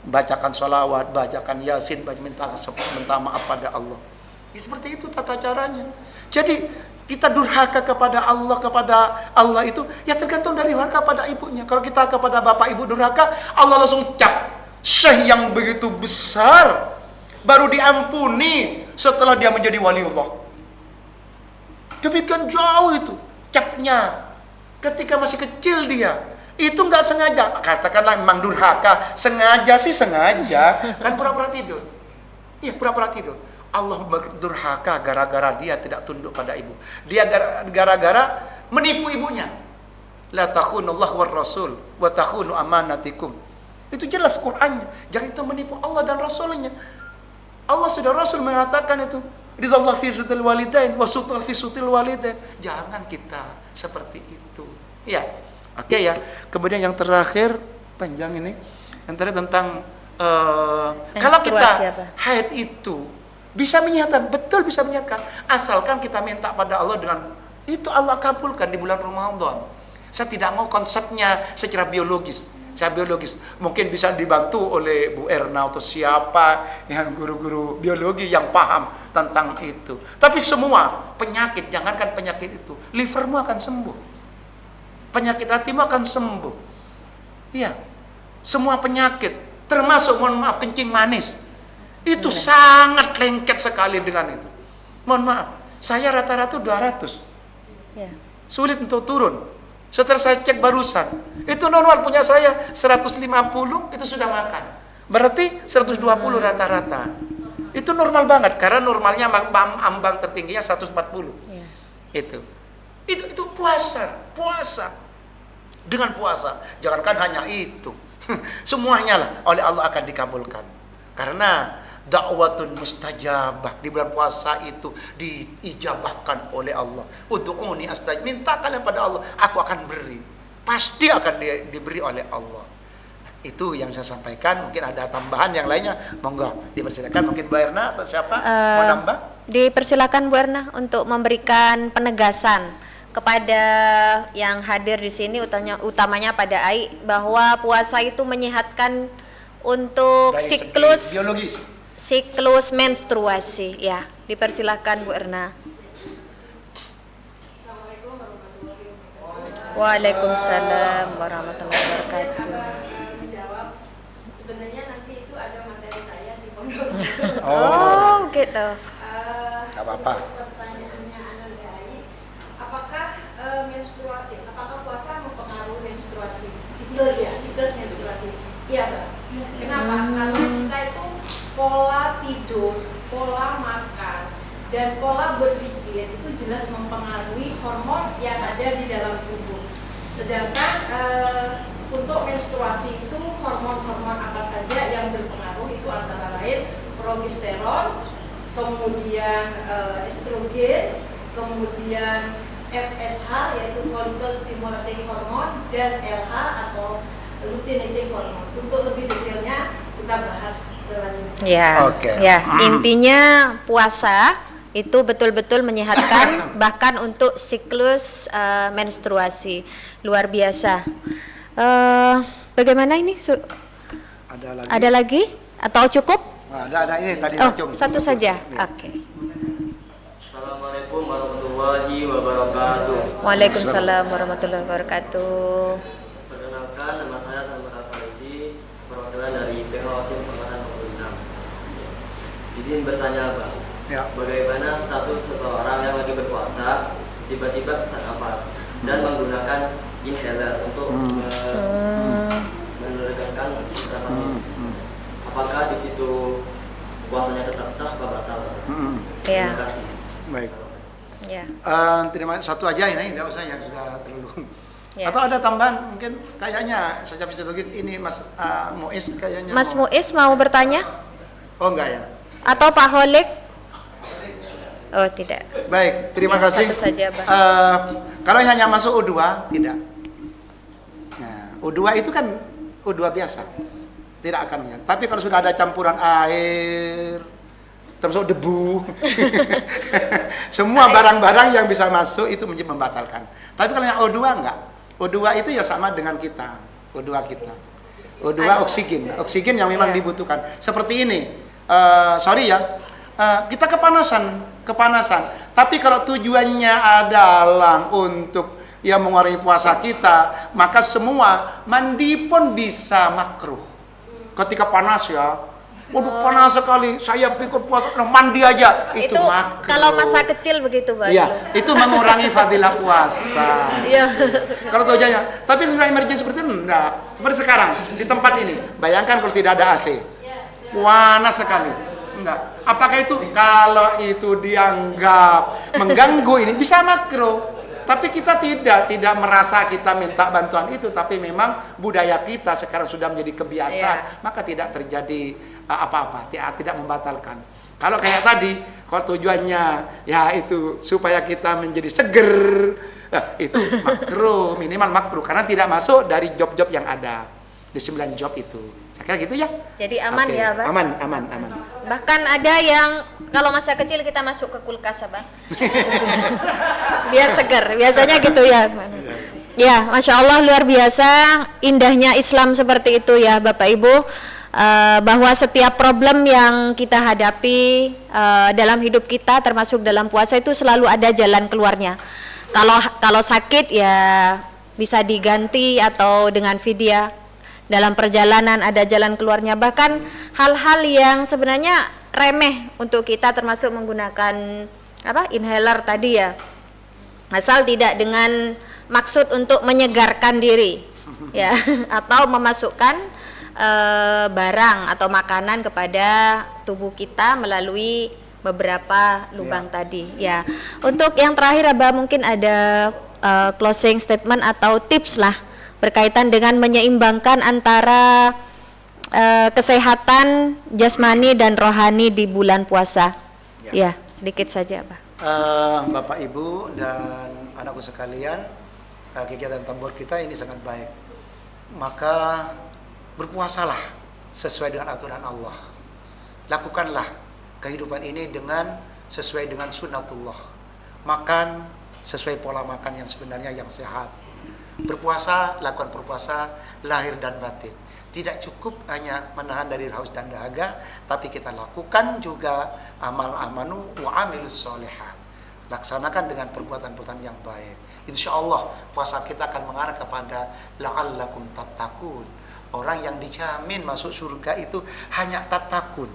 bacakan sholawat, bacakan yasin, minta maaf pada Allah. Ya, seperti itu tata caranya. Jadi kita durhaka kepada Allah itu ya tergantung dari durhaka pada ibunya. Kalau kita kepada bapak ibu durhaka, Allah langsung cap syekh yang begitu besar baru diampuni setelah dia menjadi waliullah. Demikian jauh itu capnya. Ketika masih kecil dia itu nggak sengaja, katakanlah memang durhaka, sengaja sih sengaja, kan pura-pura tidur. Iya pura-pura tidur. Allah berdurhaka gara-gara dia tidak tunduk pada ibu. Dia gara-gara menipu ibunya. La takhunullah war rasul wa takhunu amanatikum. Itu jelas Qur'annya. Jangan itu menipu Allah dan Rasulnya. Allah sudah Rasul mengatakan itu. Ridallah fi sutil walidain wa sutul fi sutil walidain. Jangan kita seperti itu. Ya. Oke ya. Kemudian yang terakhir panjang ini. Yang terakhir tentang kalau kita haid itu bisa menyiapkan, betul bisa menyiapkan. Asalkan kita minta pada Allah dengan itu Allah kabulkan di bulan Ramadan. Saya tidak mau konsepnya secara biologis. Mungkin bisa dibantu oleh Bu Erna atau siapa yang guru-guru biologi yang paham tentang itu. Tapi semua penyakit, jangankan penyakit itu, livermu akan sembuh. Penyakit hatimu akan sembuh. Iya. Semua penyakit, termasuk mohon maaf kencing manis. Itu sangat lengket sekali dengan itu. Mohon maaf, saya rata-rata 200. Ya. Sulit untuk turun. Setelah saya cek barusan, itu normal punya saya 150 itu sudah makan. Berarti 120 rata-rata. Itu normal banget karena normalnya ambang tertingginya 140. Ya. Itu puasa. Dengan puasa, jangankan hanya itu. Semuanya lah oleh Allah akan dikabulkan. Karena dakwatun mustajabah di bulan puasa itu diijabahkan oleh Allah. Ud'uni astajib, minta kalian pada Allah, aku akan beri. Pasti akan diberi oleh Allah. Itu yang saya sampaikan. Mungkin ada tambahan yang lainnya, monggo dipersilakan. Mungkin Bu Erna atau siapa mau nambah? Dipersilakan Bu Erna untuk memberikan penegasan kepada yang hadir di sini, utamanya pada Ai, bahwa puasa itu menyehatkan untuk Dari siklus segi biologis. Siklus menstruasi. Ya, dipersilakan Bu Erna. Assalamualaikum warahmatullahi wabarakatuh. Waalaikumsalam warahmatullahi wabarakatuh. Menjawab, sebenarnya nanti itu ada materi saya di pondok. Oh, gitu. Gak apa-apa. Pertanyaannya Anandai, apakah apakah puasa mempengaruhi menstruasi? Siklus menstruasi. Iya, Mbak. Kenapa? Karena kita itu pola tidur, pola makan, dan pola berpikir itu jelas mempengaruhi hormon yang ada di dalam tubuh. Sedangkan untuk menstruasi itu hormon-hormon apa saja yang berpengaruh itu antara lain progesteron, kemudian estrogen, kemudian FSH yaitu follicle stimulating hormone, dan LH atau luteinizing hormone. Untuk lebih detailnya kita bahas selanjutnya. Ya, Oke. ya. Intinya puasa itu betul-betul menyehatkan bahkan untuk siklus menstruasi. Luar biasa. Bagaimana ini? Ada lagi atau cukup? Ada ini tadi. Satu saja. Oke. Assalamualaikum warahmatullahi wabarakatuh. Waalaikumsalam warahmatullahi wabarakatuh. Perkenalkan, nama saya Salman Al-Farisi, perwakilan dari Pengawasan Angkatan 46. Izin bertanya, Bang. Ya. Bagaimana status seseorang yang lagi berpuasa tiba-tiba sesak napas dan menggunakan inhaler untuk menurunkan nafasnya? Apakah di situ puasanya tetap sah atau batal? Ya. Terima kasih. Baik. Ya. Terima satu aja ini, tidak usah yang sudah terlalu. Ya. Atau ada tambahan mungkin kayaknya secara fisiologis ini Mas Muiz kayaknya. Mas Muiz mau bertanya? Oh enggak ya. Atau Pak Holik? Oh, tidak. Baik, terima Ya, kasih. satu saja, Bang. Kalau hanya masuk U2 tidak. Nah, U2 itu kan U2 biasa. Tidak akan ya. Tapi kalau sudah ada campuran air, termasuk debu, semua barang-barang yang bisa masuk itu menjadi membatalkan. Tapi kalau yang O2 enggak. O2 itu ya sama dengan kita. O2 kita. O2 oksigen yang memang dibutuhkan. Seperti ini. Sorry ya. Kita kepanasan. Tapi kalau tujuannya adalah untuk yang mengurangi puasa kita, maka semua mandi pun bisa makruh. Ketika panas ya, waduh panas sekali, saya pikir puasa, mandi aja, itu makruh. Kalau masa kecil begitu, Pak. Iya, itu mengurangi fadilah puasa. Iya. Kalau tujuannya, tapi nggak emergency seperti itu enggak. Seperti sekarang di tempat ini, bayangkan kalau tidak ada AC, panas sekali. Enggak. Apakah itu kalau itu dianggap mengganggu ini bisa makruh? Tapi kita tidak merasa kita minta bantuan itu, tapi memang budaya kita sekarang sudah menjadi kebiasaan, maka tidak terjadi apa-apa, tidak membatalkan. Kalau kayak tadi, kalau tujuannya ya itu supaya kita menjadi seger, itu makruh, minimal makruh karena tidak masuk dari job-job yang ada di 9 job itu. Saya kira gitu ya. Jadi aman ya, Bang? Aman. Bahkan ada yang kalau masa kecil kita masuk ke kulkas, Bang. Biar segar, biasanya gitu ya. Ya, Masya Allah luar biasa indahnya Islam seperti itu ya Bapak Ibu. Bahwa setiap problem yang kita hadapi dalam hidup kita termasuk dalam puasa itu selalu ada jalan keluarnya. Kalau sakit ya bisa diganti atau dengan fidyah. Dalam perjalanan ada jalan keluarnya, bahkan hal-hal yang sebenarnya remeh untuk kita termasuk menggunakan inhaler tadi ya, asal tidak dengan maksud untuk menyegarkan diri ya atau memasukkan barang atau makanan kepada tubuh kita melalui beberapa lubang tadi ya. Untuk yang terakhir Abah mungkin ada closing statement atau tips lah berkaitan dengan menyeimbangkan antara kesehatan jasmani dan rohani di bulan puasa. Ya, sedikit saja, Abah. Bapak Ibu dan anakku sekalian, kegiatan tabur kita ini sangat baik. Maka berpuasalah sesuai dengan aturan Allah. Lakukanlah kehidupan ini dengan sesuai dengan sunnatullah. Makan sesuai pola makan yang sebenarnya yang sehat. Berpuasa, lakukan berpuasa lahir dan batin. Tidak cukup hanya menahan dari haus dan dahaga, tapi kita lakukan juga amal-amanu wa amilus solihat. Laksanakan dengan perbuatan-perbuatan yang baik. Insya Allah puasa kita akan mengarah kepada la'allakum tattaqun. Orang yang dijamin masuk surga itu hanya tattaqun.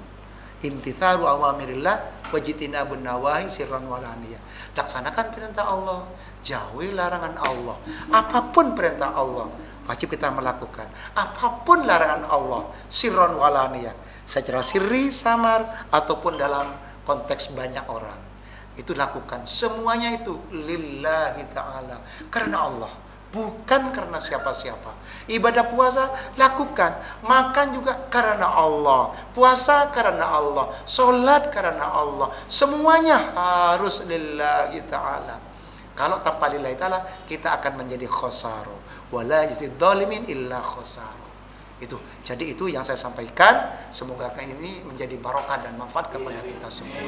Imtitharu awamirillah wajtinabun nawahi sirran walaniyah. Laksanakan perintah Allah, jauhi larangan Allah. Apapun perintah Allah wajib kita melakukan. Apapun larangan Allah, sirran walaniyah, secara sirri, samar, ataupun dalam konteks banyak orang, itu lakukan. Semuanya itu lillahi ta'ala, karena Allah, bukan karena siapa-siapa. Ibadah puasa lakukan, makan juga karena Allah, puasa karena Allah, sholat karena Allah, semuanya harus lillahi ta'ala. Kalau tanpa lillahi ta'ala, kita akan menjadi khosaro, wala yuzid dhalimin illa khosaro. Itu, jadi itu yang saya sampaikan. Semoga ini menjadi barokah dan manfaat kepada kita semua.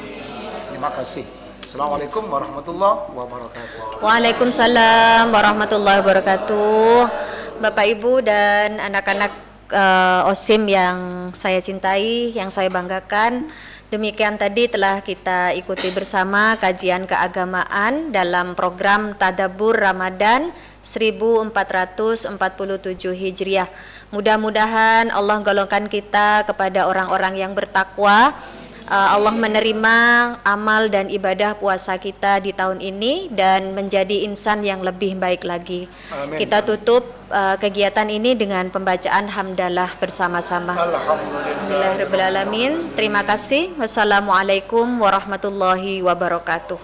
Terima kasih. Assalamualaikum warahmatullahi wabarakatuh. Waalaikumsalam warahmatullahi wabarakatuh. Bapak Ibu dan anak-anak OSIM yang saya cintai, yang saya banggakan, demikian tadi telah kita ikuti bersama kajian keagamaan dalam program Tadabbur Ramadan 1447 Hijriah. Mudah-mudahan Allah golongkan kita kepada orang-orang yang bertakwa. Allah menerima amal dan ibadah puasa kita di tahun ini dan menjadi insan yang lebih baik lagi. Amin. Kita tutup kegiatan ini dengan pembacaan hamdalah bersama-sama. Alhamdulillahirabbil alamin. Terima kasih. Wassalamualaikum warahmatullahi wabarakatuh.